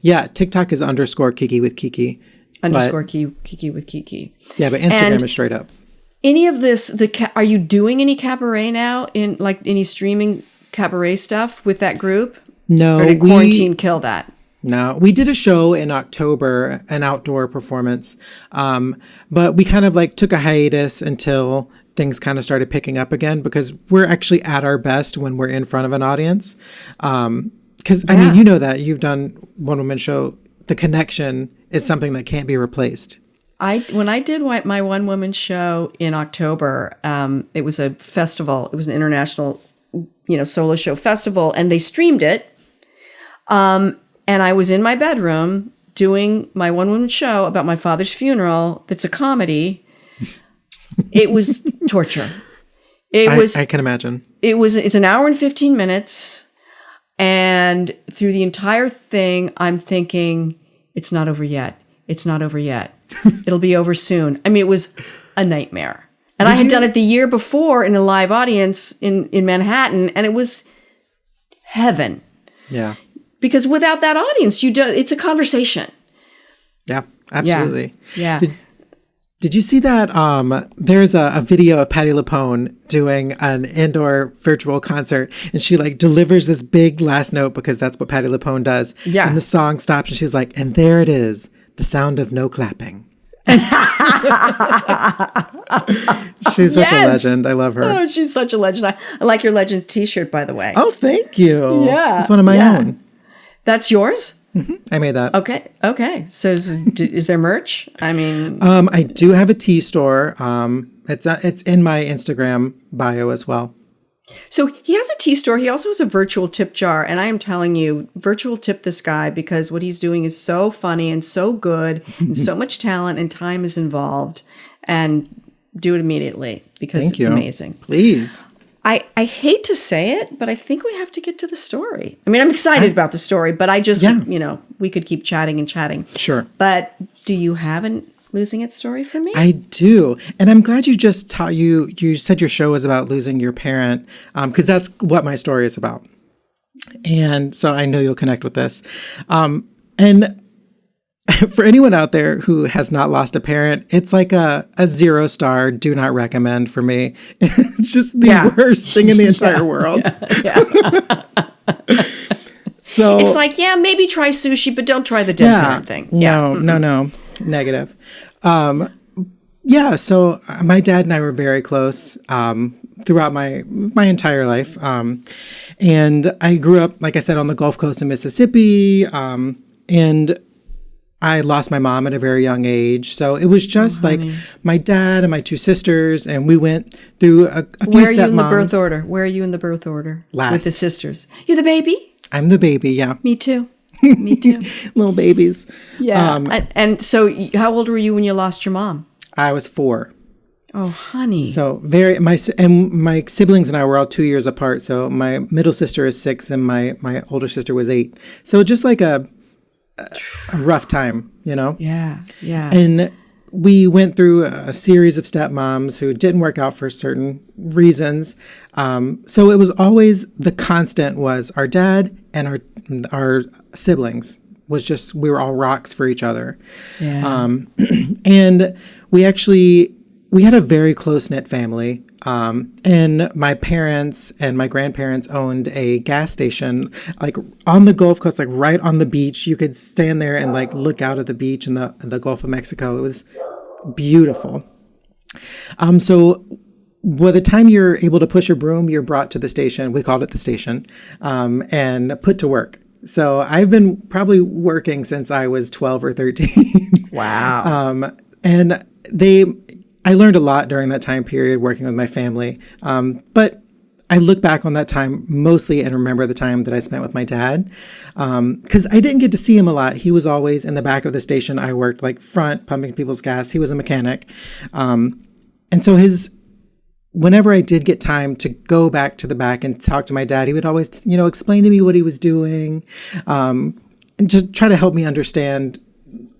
Speaker 4: Yeah, TikTok is _Kiki with Kiki.
Speaker 2: Kiki with Kiki.
Speaker 4: Yeah, but Instagram is straight up.
Speaker 2: Any of this, are you doing any cabaret now, in like any streaming cabaret stuff with that group?
Speaker 4: No.
Speaker 2: Or did quarantine kill that?
Speaker 4: No, we did a show in October, an outdoor performance. But we kind of took a hiatus until things kind of started picking up again, because we're actually at our best when we're in front of an audience. Because, I mean, that you've done one woman show, the connection is something that can't be replaced.
Speaker 2: When I did my one woman show in October, it was a festival. It was an international, solo show festival, and they streamed it. And I was in my bedroom doing my one woman show about my father's funeral. That's a comedy. It was torture. I can imagine. It's an hour and 15 minutes. And through the entire thing, I'm thinking, it's not over yet. It's not over yet. It'll be over soon. I mean, it was a nightmare. And I had done it the year before in a live audience in Manhattan, and it was heaven.
Speaker 4: Yeah.
Speaker 2: Because without that audience, it's a conversation.
Speaker 4: Yeah, absolutely.
Speaker 2: Yeah.
Speaker 4: Did you see that? There's a video of Patti LuPone doing an indoor virtual concert, and she like delivers this big last note because that's what Patti LuPone does.
Speaker 2: Yeah.
Speaker 4: And the song stops, and she's like, and there it is, the sound of no clapping. She's such a legend. I love her.
Speaker 2: Oh, she's such a legend. I like your Legends t-shirt, by the way.
Speaker 4: Oh, thank you.
Speaker 2: Yeah.
Speaker 4: It's one of my own.
Speaker 2: That's yours?
Speaker 4: I made that.
Speaker 2: Okay. So is there merch? I mean,
Speaker 4: I do have a tea store. It's in my Instagram bio as well.
Speaker 2: so he has a tea store. He also has a virtual tip jar, and I am telling you, virtual tip this guy because what he's doing is so funny and so good, and so much talent and time is involved. And do it immediately because it's amazing.
Speaker 4: Please.
Speaker 2: I hate to say it, but I think we have to get to the story. I mean, I'm excited about the story, but I just, we could keep chatting and chatting.
Speaker 4: Sure.
Speaker 2: But do you have a losing it story for me?
Speaker 4: I do. And I'm glad you just you said your show was about losing your parent, because that's what my story is about. And so I know you'll connect with this. And for anyone out there who has not lost a parent, it's like a 0-star, do not recommend for me. It's just the worst thing in the entire world. So
Speaker 2: it's like, maybe try sushi, but don't try the dead parent thing.
Speaker 4: No, negative. So my dad and I were very close throughout my entire life. And I grew up, like I said, on the Gulf Coast of Mississippi. And I lost my mom at a very young age. So it was just like my dad and my two sisters, and we went through a few stepmoms.
Speaker 2: Where are you in the birth order? Where are you in the birth order?
Speaker 4: Last.
Speaker 2: With the sisters. You're the baby?
Speaker 4: I'm the baby, yeah.
Speaker 2: Me too. Me too.
Speaker 4: Little babies.
Speaker 2: Yeah. And so how old were you when you lost your mom?
Speaker 4: I was 4.
Speaker 2: Oh, honey.
Speaker 4: So my siblings and I were all 2 years apart. So my middle sister is 6 and my older sister was 8. So just like a rough time,
Speaker 2: Yeah.
Speaker 4: And we went through a series of stepmoms who didn't work out for certain reasons. So it was always, the constant was our dad and our siblings was just, we were all rocks for each other.
Speaker 2: Yeah.
Speaker 4: And we had a very close-knit family. And my parents and my grandparents owned a gas station, like on the Gulf Coast, like right on the beach. You could stand there and like look out at the beach in the Gulf of Mexico. It was beautiful. So by the time you're able to push a broom, you're brought to the station. We called it the station, and put to work. So I've been probably working since I was 12 or 13.
Speaker 2: Wow.
Speaker 4: And I learned a lot during that time period working with my family. But I look back on that time mostly and remember the time that I spent with my dad. Because I didn't get to see him a lot. He was always in the back of the station. I worked like front, pumping people's gas. He was a mechanic. And so whenever I did get time to go back to the back and talk to my dad, he would always, explain to me what he was doing, and just try to help me understand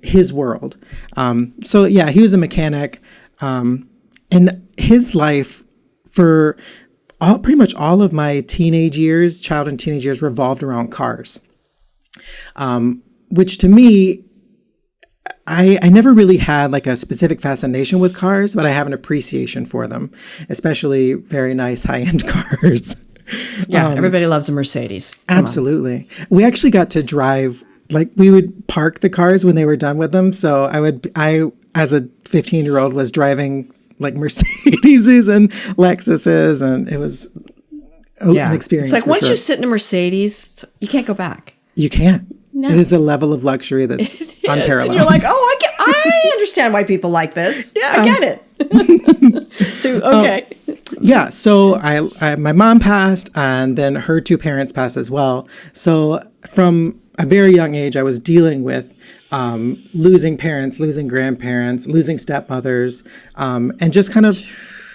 Speaker 4: his world. So yeah, he was a mechanic. And his life for pretty much all of my child and teenage years revolved around cars. Which to me, I never really had like a specific fascination with cars, but I have an appreciation for them, especially very nice high-end cars.
Speaker 2: Yeah, everybody loves a Mercedes. Come
Speaker 4: absolutely. On. We actually got to drive, like we would park the cars when they were done with them. So I as a 15-year-old was driving like Mercedes and Lexuses, and it was an experience.
Speaker 2: It's like once you sit in a Mercedes, you can't go back.
Speaker 4: You can't. No. It is a level of luxury that's unparalleled.
Speaker 2: And you're like, I understand why people like this. Yeah, I get it. So okay.
Speaker 4: Yeah. So my mom passed, and then her two parents passed as well. So from a very young age, I was dealing with losing parents, losing grandparents, losing stepmothers, and just kind of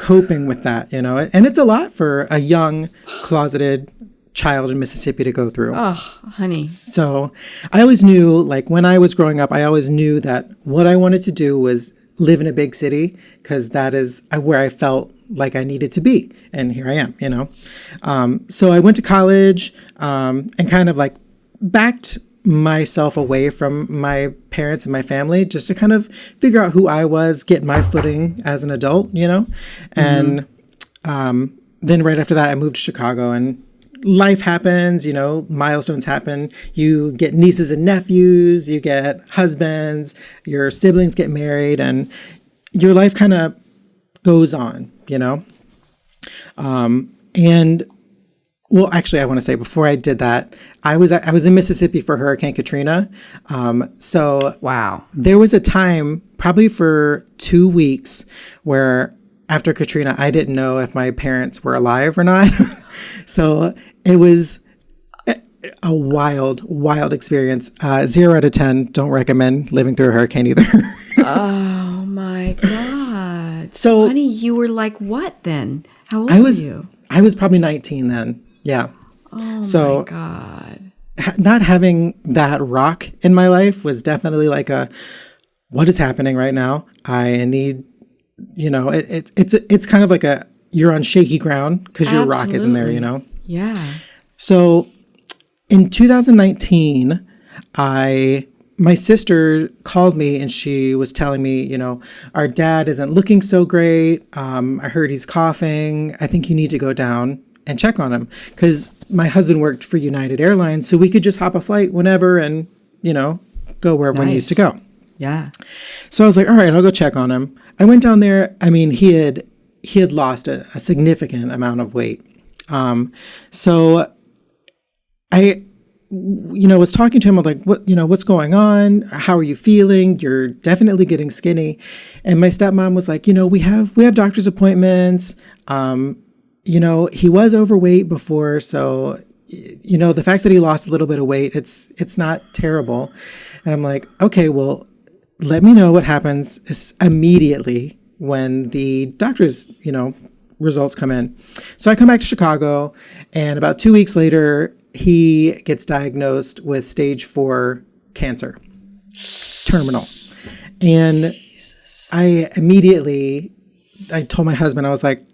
Speaker 4: coping with that, And it's a lot for a young, closeted child in Mississippi to go through.
Speaker 2: Oh, honey.
Speaker 4: So I always knew, like when I was growing up, I always knew that what I wanted to do was live in a big city, because that is where I felt like I needed to be. And here I am, So I went to college and kind of like backed myself away from my parents and my family just to kind of figure out who I was, get my footing as an adult, you know? And then right after that, I moved to Chicago, and life happens, you know, milestones happen. You get nieces and nephews, you get husbands, your siblings get married, and your life kind of goes on, you know? And well, actually, I want to say before I did that, I was in Mississippi for Hurricane Katrina. So
Speaker 2: Wow.
Speaker 4: there was a time, probably for 2 weeks, where after Katrina, I didn't know if my parents were alive or not. So it was a wild experience. 0 out of 10. Don't recommend living through a hurricane either.
Speaker 2: Oh my God.
Speaker 4: So,
Speaker 2: honey, you were like what then? How old were you?
Speaker 4: I was probably 19 then. Yeah.
Speaker 2: Oh
Speaker 4: So
Speaker 2: my God.
Speaker 4: not having that rock in my life was definitely like what is happening right now? I need, you know, it's kind of like you're on shaky ground because your rock isn't there, you know?
Speaker 2: Yeah.
Speaker 4: So in 2019, my sister called me and she was telling me, you know, our dad isn't looking so great. I heard he's coughing. I think you need to go down and check on him, because my husband worked for United Airlines, so we could just hop a flight whenever and, you know, go wherever we needed to go.
Speaker 2: Yeah.
Speaker 4: So I was like, all right, I'll go check on him. I went down there. I mean, he had lost a significant amount of weight. So I, you know, was talking to him. I'm like, what's going on? How are you feeling? You're definitely getting skinny. And my stepmom was like, you know, we have doctor's appointments. You know, he was overweight before, so, you know, the fact that he lost a little bit of weight, it's not terrible. And I'm like, okay, well, let me know what happens immediately when the doctor's, you know, results come in. So I come back to Chicago, and about 2 weeks later, he gets diagnosed with stage 4 cancer, terminal. And I told my husband, I was like,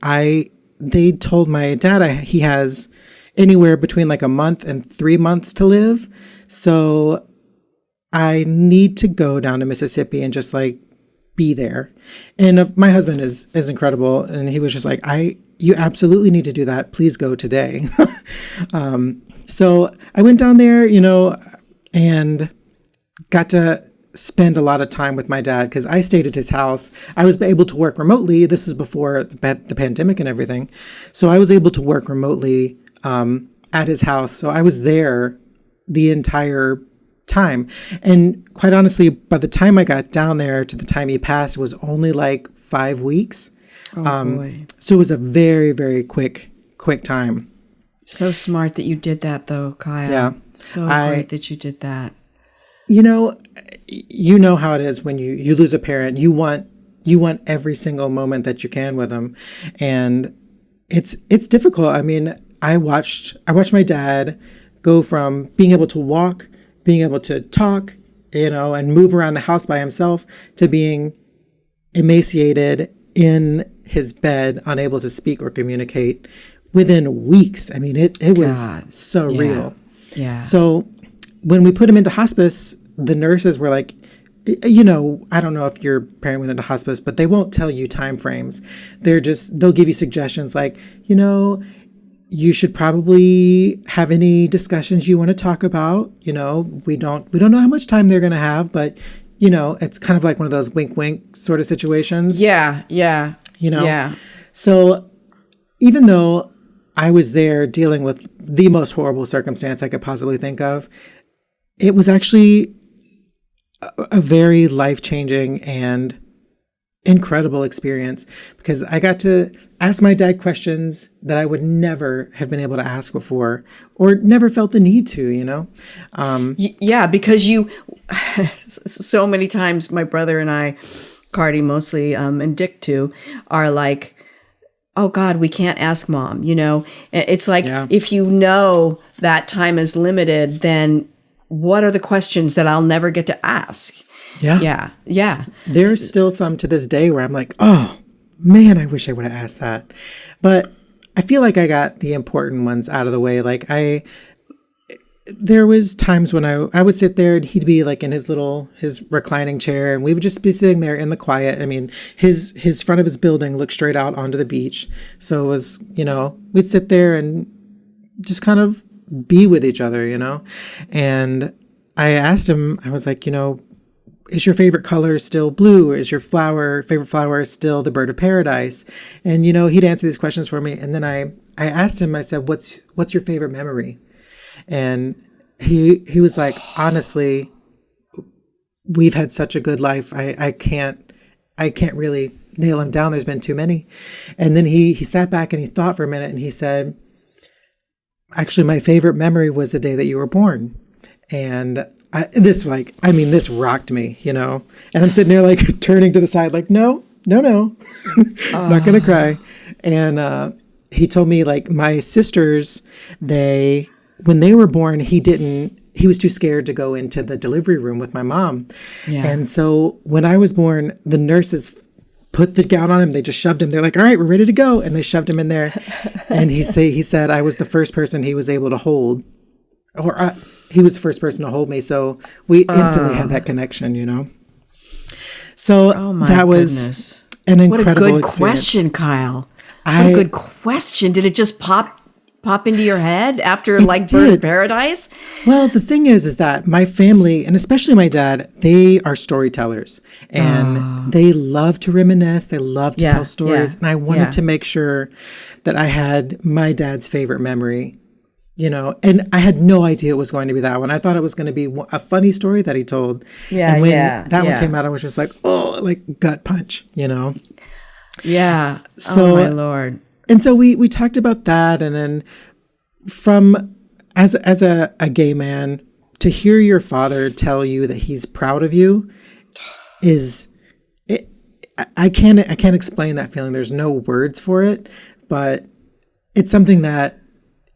Speaker 4: they told my dad he has anywhere between like a month and 3 months to live. So I need to go down to Mississippi and just like be there. And my husband is incredible. And he was just like, you absolutely need to do that. Please go today. So I went down there, you know, and got to spend a lot of time with my dad because I stayed at his house. I was able to work remotely. This was before the pandemic and everything. So I was able to work remotely at his house. So I was there the entire time. And quite honestly, by the time I got down there to the time he passed, it was only like 5 weeks.
Speaker 2: Oh, boy.
Speaker 4: So it was a very, very quick time.
Speaker 2: So smart that you did that, though, Kyle.
Speaker 4: Yeah.
Speaker 2: So great that you did that.
Speaker 4: You know how it is when you lose a parent. You want every single moment that you can with them, and it's difficult. I mean, I watched my dad go from being able to walk, being able to talk, you know, and move around the house by himself, to being emaciated in his bed, unable to speak or communicate within weeks. I mean, it was surreal.
Speaker 2: Yeah.
Speaker 4: So when we put him into hospice, the nurses were like, you know, I don't know if your parent went into hospice, but they won't tell you time frames. They'll give you suggestions like, you know, you should probably have any discussions you want to talk about. You know, we don't know how much time they're going to have, but, you know, it's kind of like one of those wink, wink sort of situations.
Speaker 2: Yeah.
Speaker 4: You know?
Speaker 2: Yeah.
Speaker 4: So even though I was there dealing with the most horrible circumstance I could possibly think of, it was actually a very life-changing and incredible experience, because I got to ask my dad questions that I would never have been able to ask before, or never felt the need to, you know?
Speaker 2: Yeah, because so many times my brother and I, Cardi mostly, and Dick too, are like, oh God, we can't ask mom, you know? It's like, if you know that time is limited, then what are the questions that I'll never get to ask? Yeah.
Speaker 4: There's still some to this day where I'm like, oh man, I wish I would have asked that. But I feel like I got the important ones out of the way. Like there was times when I would sit there and he'd be like in his reclining chair, and we would just be sitting there in the quiet. I mean, his front of his building looked straight out onto the beach. So it was, we'd sit there and just kind of be with each other, And I asked him, I was like, is your favorite color still blue? Or is your favorite flower still the bird of paradise? And, he'd answer these questions for me. And then I asked him, I said, what's your favorite memory? And he was like, honestly, we've had such a good life. I can't really nail him down. There's been too many. And then he sat back and he thought for a minute, and he said, actually, my favorite memory was the day that you were born. And this rocked me, And I'm sitting there like turning to the side, like, no, I'm not going to cry. And he told me, like, my sisters, when they were born, he was too scared to go into the delivery room with my mom. Yeah. And so when I was born, the nurses put the gown on him. They just shoved him. They're like, all right, we're ready to go. And they shoved him in there. And he said I was the first person he was able to hold. He was the first person to hold me. So we instantly had that connection, So that was an incredible
Speaker 2: What a good question, Kyle. What a good question. Did it just pop into your head after Bird of Paradise?
Speaker 4: Well, the thing is that my family, and especially my dad, they are storytellers, and they love to reminisce. They love to tell stories. And I wanted to make sure that I had my dad's favorite memory, and I had no idea it was going to be that one. I thought it was going to be a funny story that he told. Yeah. And when that one came out, I was just like, oh, like gut punch,
Speaker 2: Yeah.
Speaker 4: So,
Speaker 2: oh my Lord.
Speaker 4: And so we talked about that, and then as a gay man, to hear your father tell you that he's proud of you I can't explain that feeling. There's no words for it, but it's something that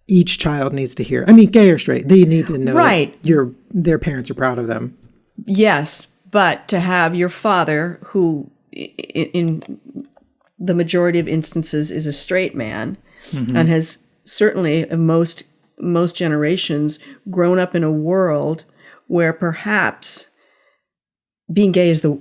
Speaker 4: each child needs to hear. I mean, gay or straight, they need to know that their parents are proud of them.
Speaker 2: Yes, but to have your father, who in the majority of instances is a straight man, and has certainly in most generations grown up in a world where perhaps being gay is the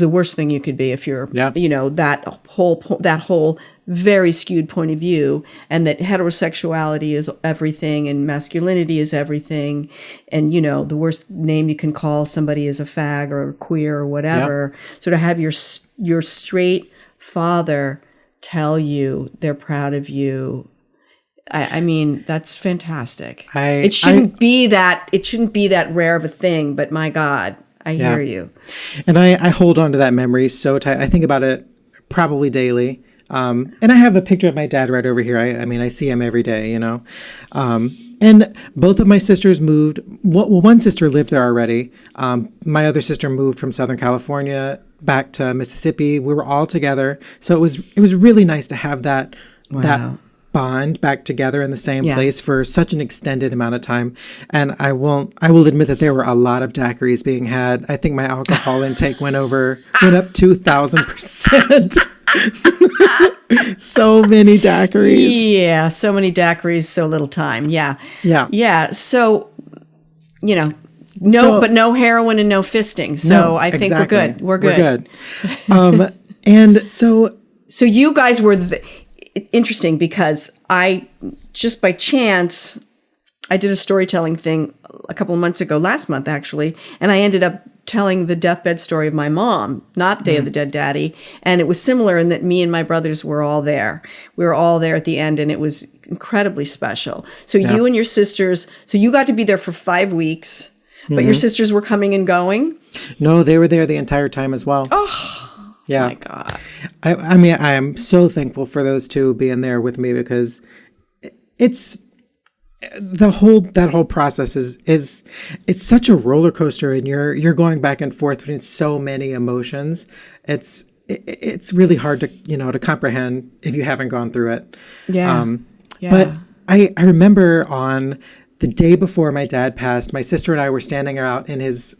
Speaker 2: worst thing you could be if you're that whole very skewed point of view, and that heterosexuality is everything and masculinity is everything, and the worst name you can call somebody is a fag or queer or whatever. So to have your straight father tell you they're proud of you, I mean, that's fantastic. It shouldn't be that rare of a thing, but my God, I hear you.
Speaker 4: And I hold on to that memory so tight. I think about it probably daily. And I have a picture of my dad right over here. I mean, I see him every day, and both of my sisters moved. Well, one sister lived there already. My other sister moved from Southern California back to Mississippi. We were all together. So it was really nice to have that bond back together in the same place for such an extended amount of time. And I will admit that there were a lot of daiquiris being had. I think my alcohol intake went up 2,000%. So many daiquiris.
Speaker 2: Yeah, so many daiquiris, so little time. Yeah. So, but no heroin and no fisting. So I think we're good.
Speaker 4: And so
Speaker 2: you guys were interesting, because just by chance, I did a storytelling thing a couple of months ago, last month actually, and I ended up telling the deathbed story of my mom, not Day of the Dead Daddy. And it was similar in that me and my brothers were all there. We were all there at the end, and it was incredibly special. So you and your sisters, so you got to be there for 5 weeks, but your sisters were coming and going?
Speaker 4: No, they were there the entire time as well.
Speaker 2: Oh, my God.
Speaker 4: I mean, I am so thankful for those two being there with me, because it's that whole process is it's such a roller coaster, and you're going back and forth between so many emotions. It's really hard to comprehend if you haven't gone through it. But I remember on the day before my dad passed, my sister and I were standing out in his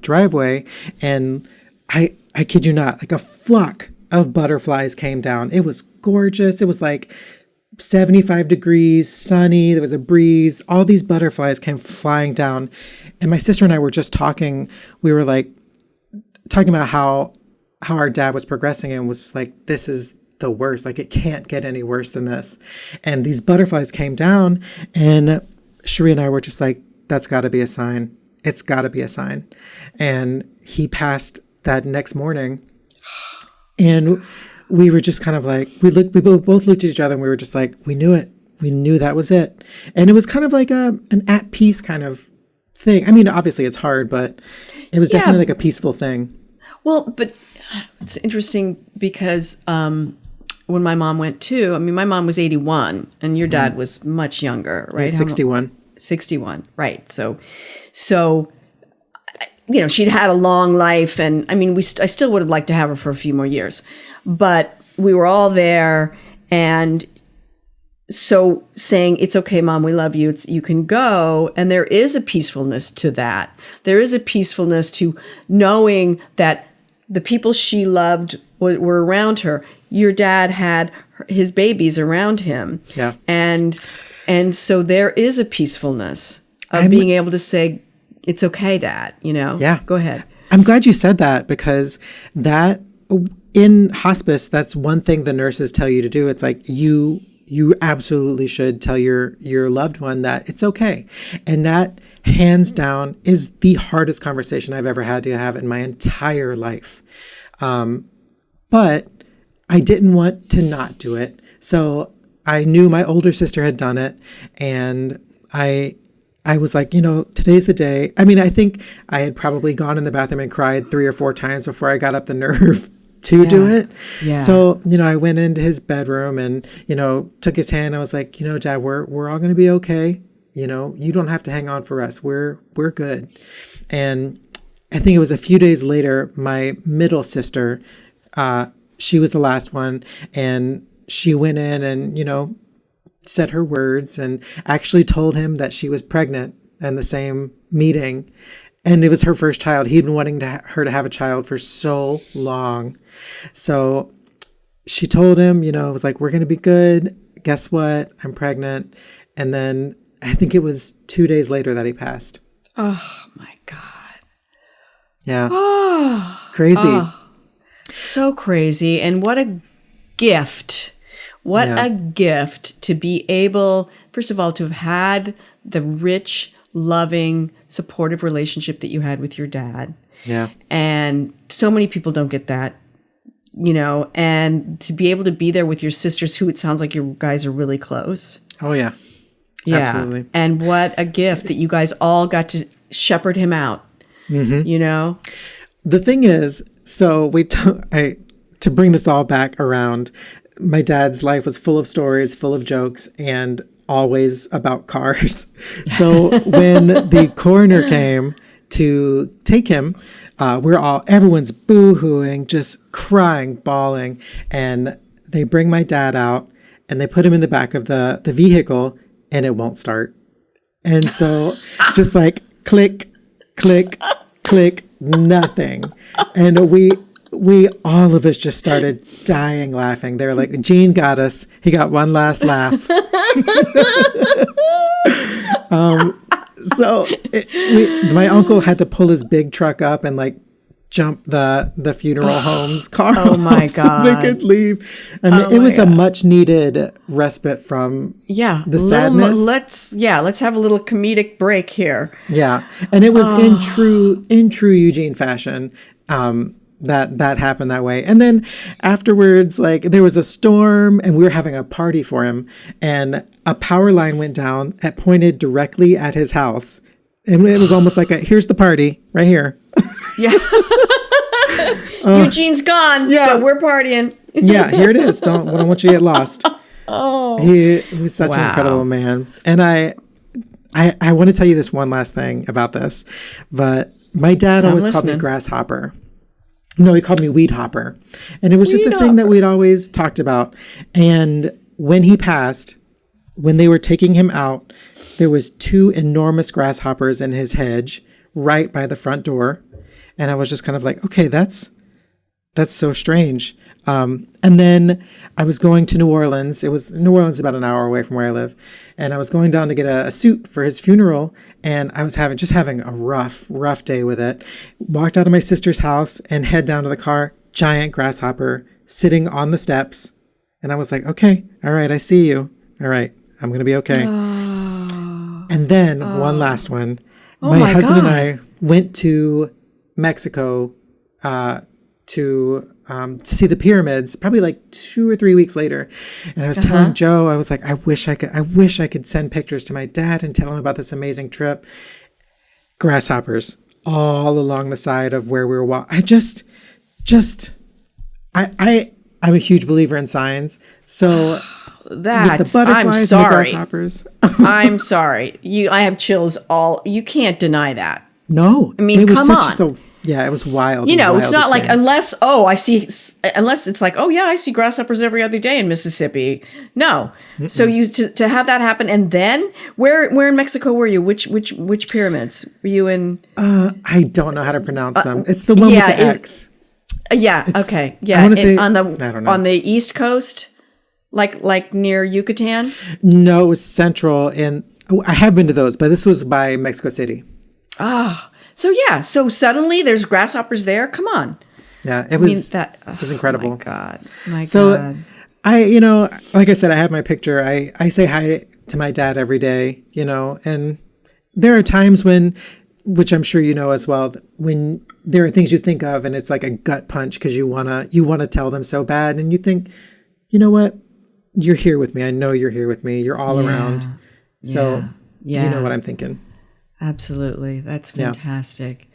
Speaker 4: driveway, and I kid you not, like a flock of butterflies came down. It was gorgeous. It was like 75 degrees, sunny, there was a breeze, all these butterflies came flying down. And my sister and I were just talking. We were like talking about how our dad was progressing and was like, this is the worst. Like, it can't get any worse than this. And these butterflies came down, and Cherie and I were just like, that's got to be a sign. It's got to be a sign. And he passed that next morning. And we were just kind of like, we both looked at each other and we were just like, we knew it. We knew that was it. And it was kind of like an at peace kind of thing. I mean, obviously it's hard, but it was definitely like a peaceful thing.
Speaker 2: Well, but it's interesting because when my mom went too, I mean, my mom was 81 and your dad was much younger, right?
Speaker 4: 61.
Speaker 2: 61, right. So, you know, she'd had a long life, and I mean, I still would have liked to have her for a few more years, but we were all there, and so saying, it's okay, Mom, we love you, you can go, and there is a peacefulness to that. There is a peacefulness to knowing that the people she loved were around her. Your dad had his babies around him. Yeah. And so there is a peacefulness of being able to say, it's okay, Dad, you know? Yeah. Go ahead.
Speaker 4: I'm glad you said that, because that in hospice, that's one thing the nurses tell you to do. It's like, you absolutely should tell your loved one that it's okay. And that, hands down, is the hardest conversation I've ever had to have in my entire life. But I didn't want to not do it. So I knew my older sister had done it, and I was like, you know, today's the day. I mean, I think I had probably gone in the bathroom and cried 3 or 4 times before I got up the nerve to do it. Yeah. So, you know, I went into his bedroom and, you know, took his hand. I was like, you know, Dad, we're all going to be okay. You know, you don't have to hang on for us. We're good. And I think it was a few days later, my middle sister, she was the last one, and she went in and, you know, said her words and actually told him that she was pregnant in the same meeting. And it was her first child. He'd been wanting her to have a child for so long. So she told him, you know, it was like, we're going to be good. Guess what? I'm pregnant. And then I think it was 2 days later that he passed.
Speaker 2: Oh, my God.
Speaker 4: Yeah. Oh, crazy. Oh,
Speaker 2: so crazy. And what a gift. What a gift to be able, first of all, to have had the rich, loving, supportive relationship that you had with your dad. Yeah. And so many people don't get that, you know, and to be able to be there with your sisters, who it sounds like you guys are really close.
Speaker 4: Oh, yeah.
Speaker 2: Yeah.
Speaker 4: Absolutely.
Speaker 2: And what a gift that you guys all got to shepherd him out, you know?
Speaker 4: The thing is, so to bring this all back around, my dad's life was full of stories, full of jokes, and always about cars. So when the coroner came to take him, everyone's boo-hooing, just crying, bawling, and they bring my dad out and they put him in the back of the vehicle, and it won't start. And so just like click, click, click, nothing. And we all of us just started dying laughing. They were like, Gene got us. He got one last laugh. So my uncle had to pull his big truck up and like jump the funeral home's car.
Speaker 2: Oh my God.
Speaker 4: So they could leave. And it was a much needed respite from the sadness.
Speaker 2: Let's have a little comedic break here.
Speaker 4: Yeah. And it was in true Eugene fashion. That happened that way. And then afterwards, like, there was a storm and we were having a party for him, and a power line went down that pointed directly at his house. And it was almost like here's the party right here.
Speaker 2: Yeah. Eugene's gone, but we're partying.
Speaker 4: Yeah, here it is. Don't want you to get lost. Oh, he was such an incredible man. And I want to tell you this one last thing about this, but my dad always called me Grasshopper. No, he called me Weed Hopper. And it was just a thing that we'd always talked about. And when he passed, when they were taking him out, there was 2 enormous grasshoppers in his hedge right by the front door. And I was just kind of like, okay, that's That's so strange. And then I was going to New Orleans. New Orleans is about an hour away from where I live. And I was going down to get a suit for his funeral. And I was having a rough day with it. Walked out of my sister's house and head down to the car. Giant grasshopper sitting on the steps. And I was like, okay, all right, I see you. All right, I'm going to be okay. And then one last one. My husband and I went to Mexico to see the pyramids probably like 2 or 3 weeks later. And I was telling Joe, I was like, I wish I could send pictures to my dad and tell him about this amazing trip. Grasshoppers all along the side of where we were walking. I'm a huge believer in signs. So with the butterflies and the grasshoppers.
Speaker 2: I'm sorry. I have chills you can't deny that.
Speaker 4: No.
Speaker 2: I mean, it was
Speaker 4: it was wild.
Speaker 2: It's not
Speaker 4: experience.
Speaker 2: like unless it's like, oh yeah, I see grasshoppers every other day in Mississippi. No. Mm-mm. So to have that happen, and then where in Mexico were you? Which pyramids were you in?
Speaker 4: I don't know how to pronounce them. It's the one with the X.
Speaker 2: Yeah. Okay. Yeah. I want to say on the East Coast, like near Yucatan.
Speaker 4: No, it was central, and I have been to those, but this was by Mexico City.
Speaker 2: So suddenly there's grasshoppers there. Come on.
Speaker 4: Yeah, it was incredible.
Speaker 2: Oh my God.
Speaker 4: God. I, like I said, I have my picture. I say hi to my dad every day, and there are times when, which I'm sure you know as well, when there are things you think of and it's like a gut punch because you want to tell them so bad, and you think, you know what? You're here with me. I know you're here with me. You're all around. So you know what I'm thinking.
Speaker 2: Absolutely. That's fantastic.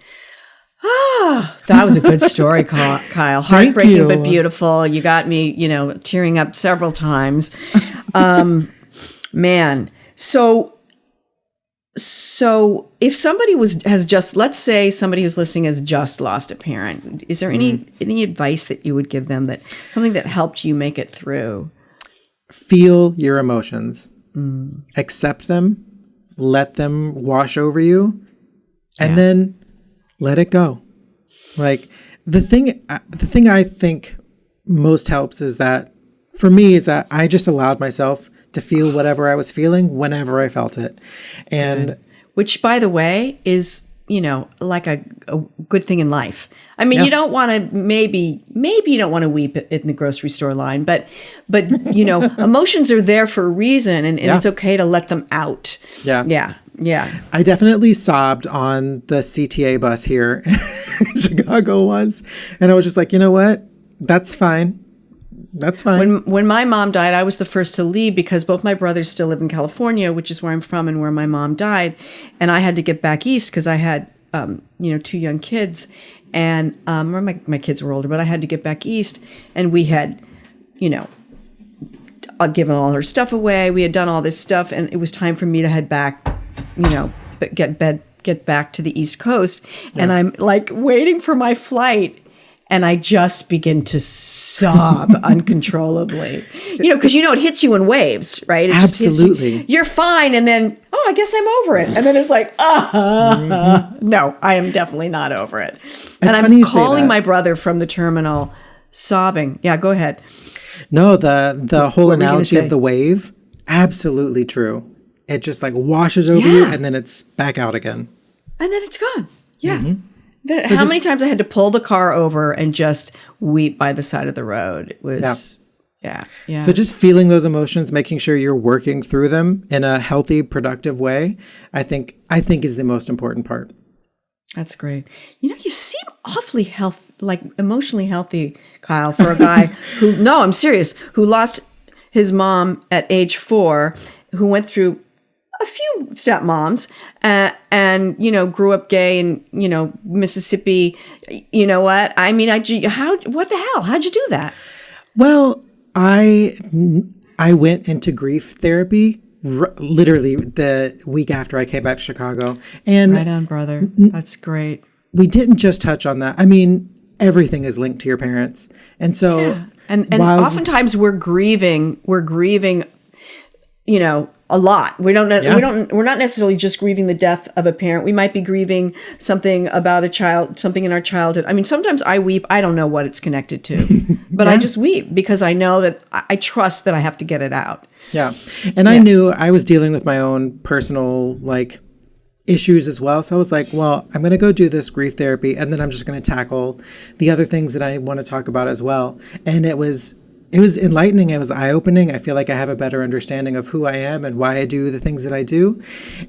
Speaker 2: That was a good story, Kyle. Heartbreaking but beautiful. You got me, tearing up several times. Man. So if somebody let's say somebody who's listening has just lost a parent, is there any advice that you would give them, something that helped you make it through?
Speaker 4: Feel your emotions. Accept them. Let them wash over you, and then let it go. Like the thing I think most helps is that for me is that I just allowed myself to feel whatever I was feeling whenever I felt it. And
Speaker 2: which, by the way, is, like a good thing in life. I mean, you don't want to, maybe you don't want to weep in the grocery store line, but emotions are there for a reason, and it's okay to let them out. Yeah.
Speaker 4: I definitely sobbed on the CTA bus here in Chicago once, and I was just like, you know what? That's fine. That's fine.
Speaker 2: When my mom died, I was the first to leave because both my brothers still live in California, which is where I'm from and where my mom died. And I had to get back east because I had, 2 young kids, and my kids were older, but I had to get back east, and we had, given all her stuff away. We had done all this stuff, and it was time for me to head back, get back to the East Coast. Yeah. And I'm like waiting for my flight, and I just begin to sob uncontrollably, because it hits you in waves, right? It
Speaker 4: Absolutely.
Speaker 2: You're fine. And then, I guess I'm over it. And then it's like, no, I am definitely not over it. And I'm calling my brother from the terminal sobbing. Yeah, go ahead.
Speaker 4: No, the whole analogy of the wave, absolutely true. It just like washes over you, and then it's back out again.
Speaker 2: And then it's gone. Yeah. Mm-hmm. How many times I had to pull the car over and just weep by the side of the road? It was, yeah.
Speaker 4: So just feeling those emotions, making sure you're working through them in a healthy, productive way, I think is the most important part.
Speaker 2: That's great. You seem awfully emotionally healthy, Kyle, for a guy no, I'm serious, who lost his mom at age 4, who went through a few stepmoms, and grew up gay in Mississippi. You know what? I mean, what the hell? How'd you do that?
Speaker 4: Well, I went into grief therapy literally the week after I came back to Chicago. And
Speaker 2: right on, brother. That's great.
Speaker 4: We didn't just touch on that. I mean, everything is linked to your parents, and so
Speaker 2: and oftentimes we're grieving. a lot. We're not necessarily just grieving the death of a parent. We might be grieving something about a child, something in our childhood. I mean, sometimes I weep. I don't know what it's connected to, but I just weep because I know that I trust that I have to get it out.
Speaker 4: Yeah. And I knew I was dealing with my own personal like issues as well. So I was like, well, I'm going to go do this grief therapy, and then I'm just going to tackle the other things that I want to talk about as well. And it was enlightening. It was eye-opening. I feel like I have a better understanding of who I am and why I do the things that I do.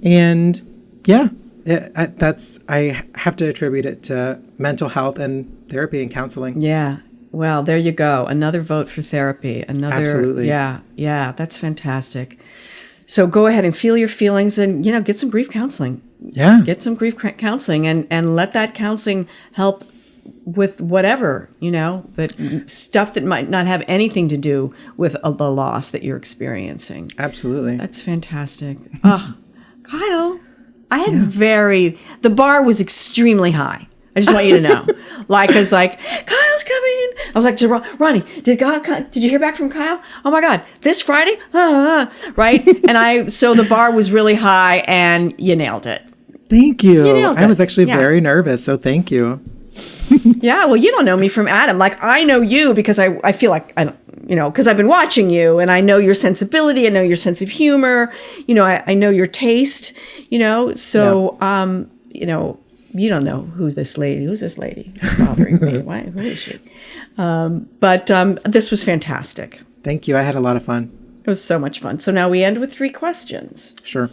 Speaker 4: And yeah, I have to attribute it to mental health and therapy and counseling.
Speaker 2: Yeah. Well, there you go. Another vote for therapy.
Speaker 4: Absolutely.
Speaker 2: Yeah. That's fantastic. So go ahead and feel your feelings and, get some grief counseling.
Speaker 4: Yeah.
Speaker 2: Get some grief counseling and let that counseling help with whatever, that stuff that might not have anything to do with the loss that you're experiencing.
Speaker 4: Absolutely.
Speaker 2: That's fantastic. Kyle, I had the bar was extremely high. I just want you to know. Kyle's coming. I was like, to Ronnie, did you hear back from Kyle? Oh my God, this Friday? Right? And so the bar was really high and you nailed it.
Speaker 4: Thank you. I was actually very nervous, so thank you.
Speaker 2: Yeah, well, you don't know me from Adam. Like, I know you because I feel like, because I've been watching you and I know your sensibility, I know your sense of humor, I know your taste, so, you don't know who's this lady. It's bothering me. Who is she? But this was fantastic.
Speaker 4: Thank you. I had a lot of fun.
Speaker 2: It was so much fun. So now we end with 3 questions.
Speaker 4: Sure.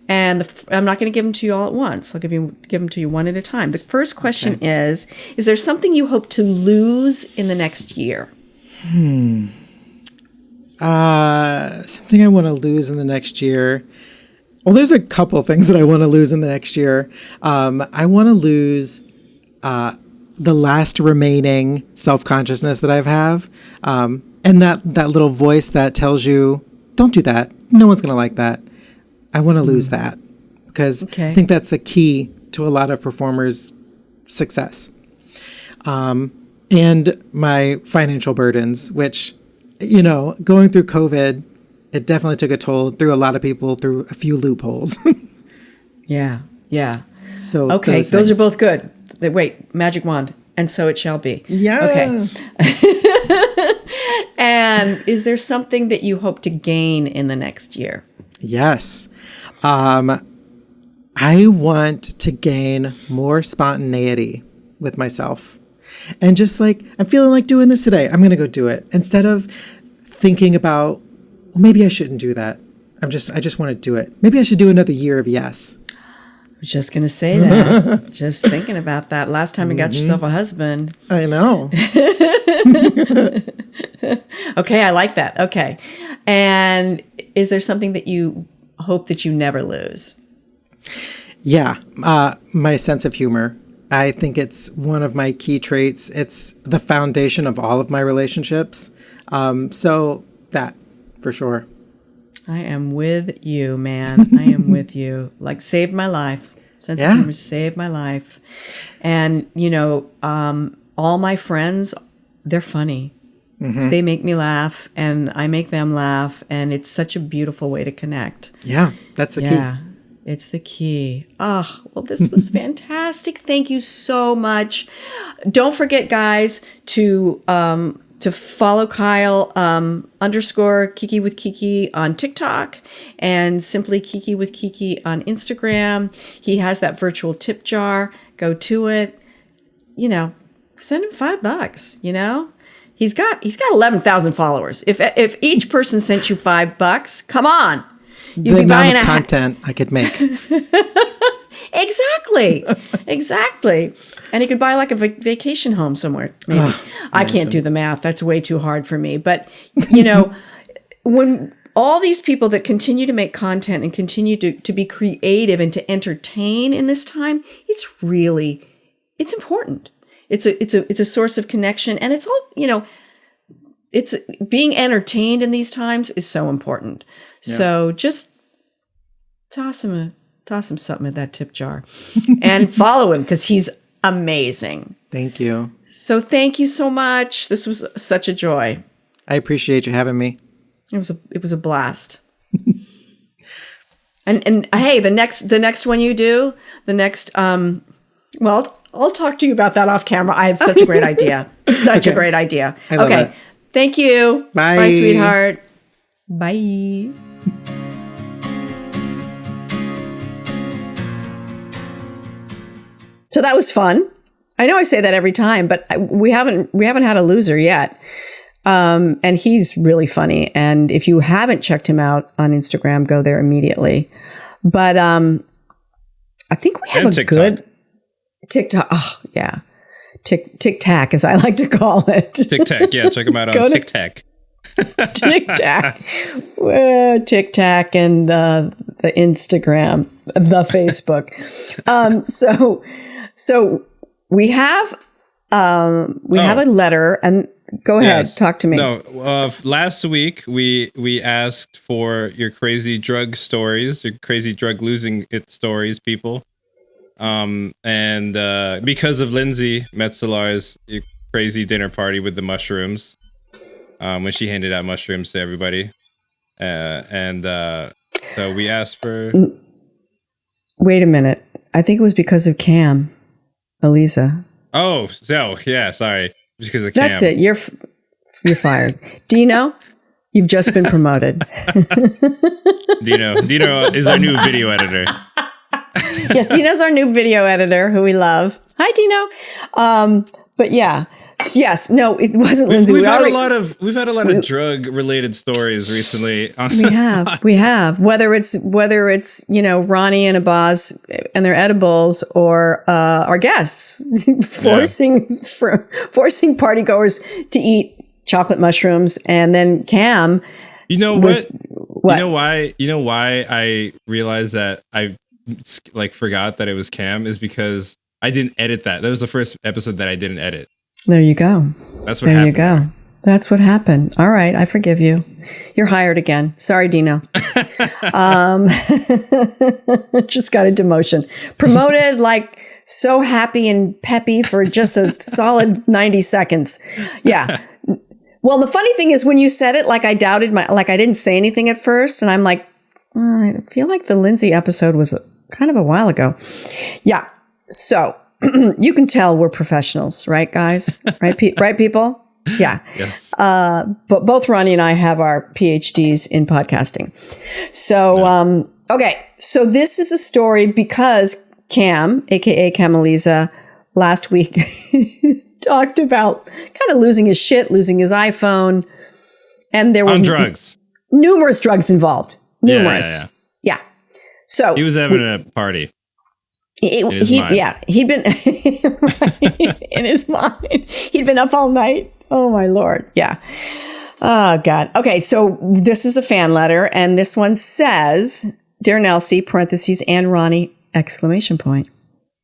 Speaker 2: And I'm not going to give them to you all at once. I'll give them to you one at a time. The first question is there something you hope to lose in the next year?
Speaker 4: Something I want to lose in the next year. Well, there's a couple things that I want to lose in the next year. I want to lose the last remaining self-consciousness that I have. And that little voice that tells you, don't do that. No one's going to like that. I want to lose that because I think that's the key to a lot of performers' success. And my financial burdens, which, going through COVID, it definitely took a toll through a lot of people through a few loopholes.
Speaker 2: Yeah.
Speaker 4: So
Speaker 2: those are both good. Wait, magic wand, and so it shall be.
Speaker 4: Yeah.
Speaker 2: Okay. And is there something that you hope to gain in the next year?
Speaker 4: Yes. I want to gain more spontaneity with myself. And just like, I'm feeling like doing this today, I'm going to go do it. Instead of thinking about, well, maybe I shouldn't do that. I just want to do it. Maybe I should do another year of yes.
Speaker 2: I was just going to say that. Just thinking about that. Last time you got yourself a husband.
Speaker 4: I know.
Speaker 2: Okay, I like that. Okay. And is there something that you hope that you never lose?
Speaker 4: Yeah, my sense of humor. I think it's one of my key traits. It's the foundation of all of my relationships. So that, for sure.
Speaker 2: I am with you, man. I am with you. Like, saved my life. Sense of humor saved my life. And, all my friends, they're funny. Mm-hmm. They make me laugh, and I make them laugh, and it's such a beautiful way to connect.
Speaker 4: Yeah, that's the key.
Speaker 2: Yeah, it's the key. Oh, well, this was fantastic. Thank you so much. Don't forget, guys, to follow Kyle _ Kiki with Kiki on TikTok and simply Kiki with Kiki on Instagram. He has that virtual tip jar. Go to it. Send him $5. He's got 11,000 followers. If each person sent you $5, come on, you'd
Speaker 4: the
Speaker 2: be
Speaker 4: amount
Speaker 2: buying
Speaker 4: of content I could make.
Speaker 2: Exactly. And he could buy like a vacation home somewhere. Maybe I can't do the math. That's way too hard for me. But when all these people that continue to make content and continue to be creative and to entertain in this time, it's important. It's a source of connection, and it's all, it's being entertained in these times is so important. Yeah. So just toss him something in that tip jar and follow him because he's amazing.
Speaker 4: Thank you.
Speaker 2: So thank you so much. This was such a joy.
Speaker 4: I appreciate you having me.
Speaker 2: It was a blast. And hey, the next one you do, well, I'll talk to you about that off camera. I have such a great idea. Such a great idea. Okay. Thank you.
Speaker 4: Bye.
Speaker 2: Bye, sweetheart. Bye. So that was fun. I know I say that every time, but we haven't had a loser yet. And he's really funny. And if you haven't checked him out on Instagram, go there immediately. But I think we have a
Speaker 1: TikTok.
Speaker 2: good TikTok. Oh, yeah. Tic-tac, as I like to call it.
Speaker 1: Tic-tac. Yeah, check him out on Tic-tac.
Speaker 2: Tic-tac. Tic-tac and the Instagram, the Facebook. So we have a letter, and go ahead, talk to me.
Speaker 1: No, last week we asked for your crazy drug stories, your crazy drug losing it stories, people. And because of Lindsay Metzelar's crazy dinner party with the mushrooms, when she handed out mushrooms to everybody, so we asked for.
Speaker 2: Wait a minute, I think it was because of Cam, Elisa.
Speaker 1: Oh, so yeah, sorry, because of Cam.
Speaker 2: That's it. You're fired, Dino. You've just been promoted.
Speaker 1: Dino is our new video editor.
Speaker 2: Yes, Dino's our new video editor, who we love. Hi, Dino. But yeah, yes, no, it wasn't Lindsay.
Speaker 1: We've had a lot of drug related stories recently.
Speaker 2: We have. Whether it's Ronnie and Abaz and their edibles, or our guests forcing partygoers to eat chocolate mushrooms, and then Cam.
Speaker 1: You know what? You know why I realized that I forgot that it was Cam is because I didn't edit that. That was the first episode that I didn't edit.
Speaker 2: There you go.
Speaker 1: That's what happened.
Speaker 2: There you go. That's what happened. All right, I forgive you. You're hired again. Sorry, Dino. Just got a demotion. Promoted, so happy and peppy for just a solid 90 seconds. Yeah. Well, the funny thing is when you said it, I doubted I didn't say anything at first, and I'm like, I feel like the Lindsay episode was kind of a while ago. Yeah. So you can tell we're professionals, right, guys? Right, right, people? Yeah.
Speaker 1: Yes.
Speaker 2: But both Ronnie and I have our PhDs in podcasting. So, okay. So this is a story because Cam, aka Cameliza, last week talked about kind of losing his shit, losing his iPhone, and there were
Speaker 1: on drugs.
Speaker 2: Numerous drugs involved. Numerous. Yeah. So
Speaker 1: he was having a party.
Speaker 2: He'd been right, in his mind. He'd been up all night. Oh my Lord. Yeah. Oh God. Okay. So this is a fan letter, and this one says, "Dear Nelsie, parentheses, and Ronnie, exclamation point.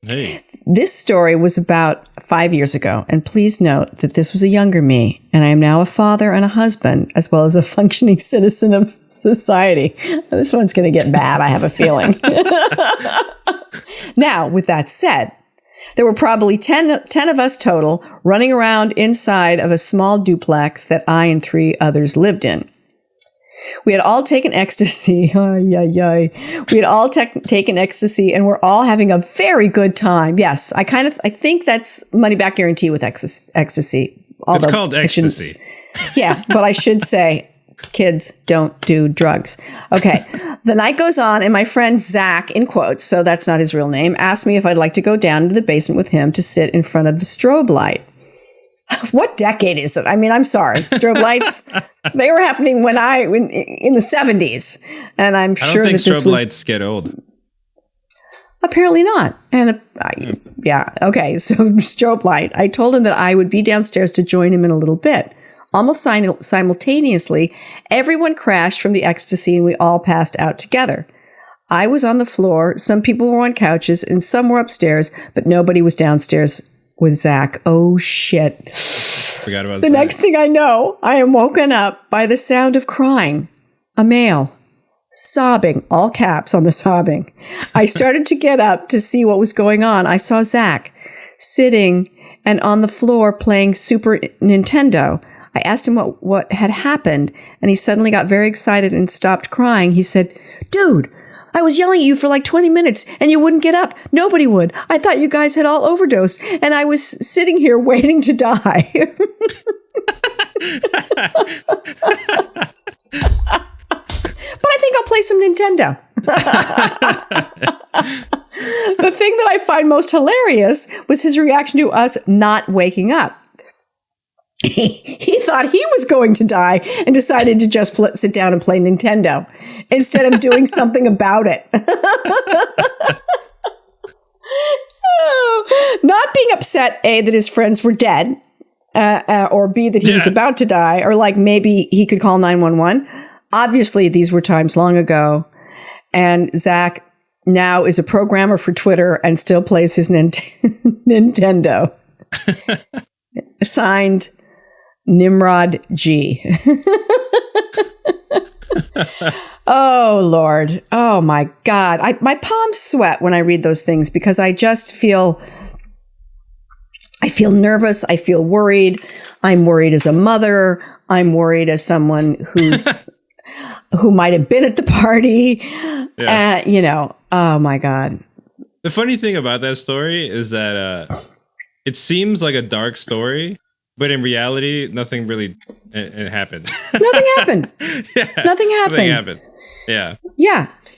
Speaker 1: Hey.
Speaker 2: This story was about 5 years ago, and please note that this was a younger me, and I am now a father and a husband, as well as a functioning citizen of society." This one's going to get bad, I have a feeling. Now, with that said, there were probably 10 of us total running around inside of a small duplex that I and 3 others lived in. We had all taken ecstasy. We had all taken ecstasy, and we're all having a very good time. Yes, I think that's money back guarantee with ecstasy.
Speaker 1: It's called ecstasy.
Speaker 2: Yeah, but I should say, kids don't do drugs. Okay. The night goes on, and my friend Zach, in quotes, so that's not his real name, asked me if I'd like to go down to the basement with him to sit in front of the strobe light. What decade is it? I mean, I'm sorry. Strobe lights, they were happening in the 70s. And I'm sure that this was...
Speaker 1: I don't think strobe lights get old.
Speaker 2: Apparently not. And yeah. Okay. So strobe light. I told him that I would be downstairs to join him in a little bit. Almost simultaneously, everyone crashed from the ecstasy and we all passed out together. I was on the floor. Some people were on couches and some were upstairs, but nobody was downstairs with Zach. Oh, shit.
Speaker 1: Forgot about
Speaker 2: the
Speaker 1: Zach.
Speaker 2: Next thing I know, I am woken up by the sound of crying. A male. Sobbing. All caps on the sobbing. I started to get up to see what was going on. I saw Zach sitting and on the floor playing Super Nintendo. I asked him what had happened, and he suddenly got very excited and stopped crying. He said, "Dude, I was yelling at you for like 20 minutes and you wouldn't get up. Nobody would. I thought you guys had all overdosed and I was sitting here waiting to die. But I think I'll play some Nintendo. The thing that I find most hilarious was his reaction to us not waking up. He thought he was going to die and decided to just sit down and play Nintendo instead of doing something about it. Not being upset, A, that his friends were dead, or B, that he was about to die, or like maybe he could call 911. Obviously, these were times long ago. And Zach now is a programmer for Twitter and still plays his Nintendo. Signed, Nimrod G. Oh, Lord. Oh, my God. My palms sweat when I read those things because I just feel nervous. I feel worried. I'm worried as a mother. I'm worried as someone who might have been at the party. Yeah. Oh, my God.
Speaker 1: The funny thing about that story is that it seems like a dark story. But in reality, nothing really happened.
Speaker 2: Nothing happened. Nothing happened. Yeah.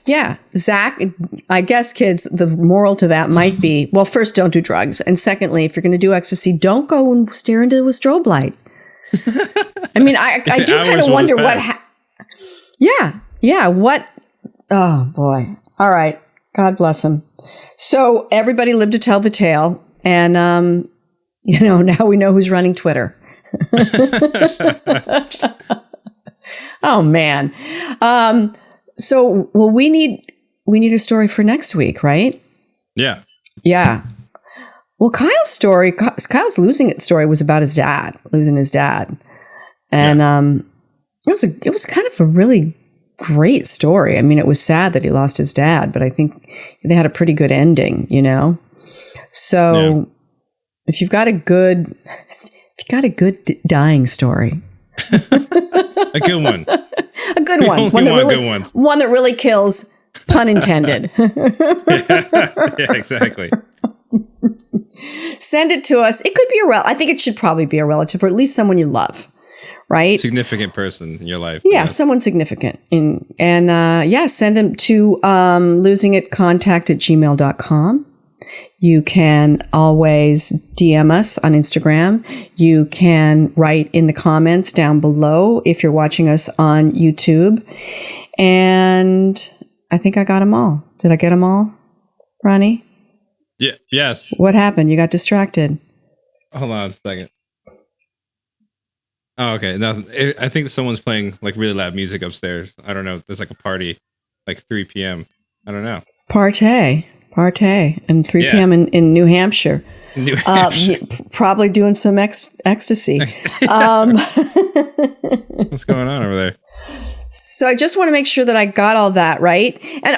Speaker 2: Yeah. Zach, I guess, kids, the moral to that might be, well, first, don't do drugs. And secondly, if you're going to do ecstasy, don't go and stare into a strobe light. I mean, I do kind of wonder what... Yeah. What... Oh, boy. All right. God bless him. So everybody lived to tell the tale. And... now we know who's running Twitter. Oh, man. So, well, we need a story for next week, right?
Speaker 1: Yeah.
Speaker 2: Yeah. Well, Kyle's losing it story was about losing his dad. And it was kind of a really great story. I mean, it was sad that he lost his dad, but I think they had a pretty good ending, So... Yeah. If you've got a good dying story,
Speaker 1: a good one,
Speaker 2: one that really kills, pun intended.
Speaker 1: yeah, exactly.
Speaker 2: Send it to us. It could be I think it should probably be a relative or at least someone you love, right?
Speaker 1: Significant person in your life.
Speaker 2: Yeah, someone significant. Send them to losingitcontact@gmail.com. You can always DM us on Instagram. You can write in the comments down below if you're watching us on YouTube. And I think I got them all. Did I get them all, Ronnie?
Speaker 1: Yeah. Yes.
Speaker 2: What happened? You got distracted.
Speaker 1: Hold on a second. Oh, okay. No, I think someone's playing like really loud music upstairs. I don't know. There's like a party, like 3 p.m. I don't know.
Speaker 2: Partay, and 3 p.m. in New Hampshire. Probably doing some ecstasy.
Speaker 1: What's going on over there?
Speaker 2: So I just want to make sure that I got all that right. And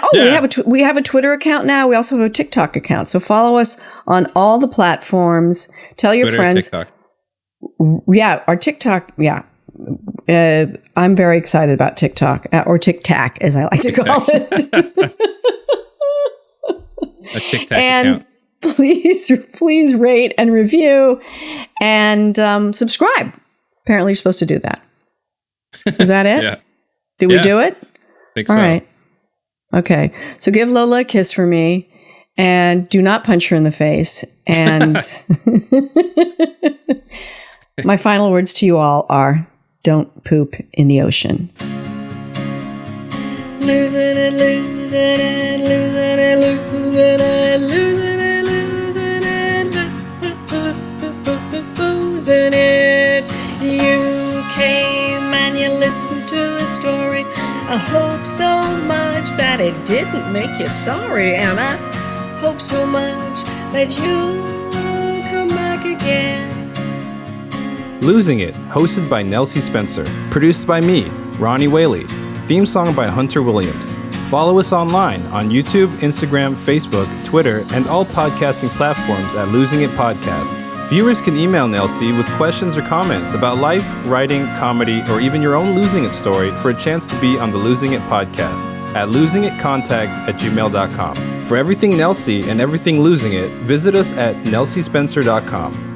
Speaker 2: we have a Twitter account now. We also have a TikTok account. So follow us on all the platforms. Tell your
Speaker 1: Twitter,
Speaker 2: friends.
Speaker 1: TikTok.
Speaker 2: Yeah, our TikTok. Yeah. I'm very excited about TikTok, or Tic-Tac, as I like to call it.
Speaker 1: A Tic-Tac
Speaker 2: and
Speaker 1: account.
Speaker 2: Please rate and review and subscribe. Apparently, you're supposed to do that. Is that it?
Speaker 1: Yeah.
Speaker 2: Did we do it?
Speaker 1: I think
Speaker 2: All
Speaker 1: so.
Speaker 2: right. Okay. So give Lola a kiss for me and do not punch her in the face. And my final words to you all are, don't poop in the ocean.
Speaker 3: Losing it, losing it, losing it, losing it, losing it, losing it, losing it. You came and you listened to the story. I hope so much that it didn't make you sorry, and I hope so much that you'll come back again.
Speaker 5: Losing It, hosted by Nelsie Spencer, produced by me, Ronnie Whaley. Theme song by Hunter Williams. Follow us online on YouTube, Instagram, Facebook, Twitter, and all podcasting platforms at Losing It Podcast. Viewers can email Nelsie with questions or comments about life, writing, comedy, or even your own Losing It story for a chance to be on the Losing It Podcast. at losingitcontact@gmail.com. For everything Nelsie and everything Losing It, visit us at nelsiespencer.com.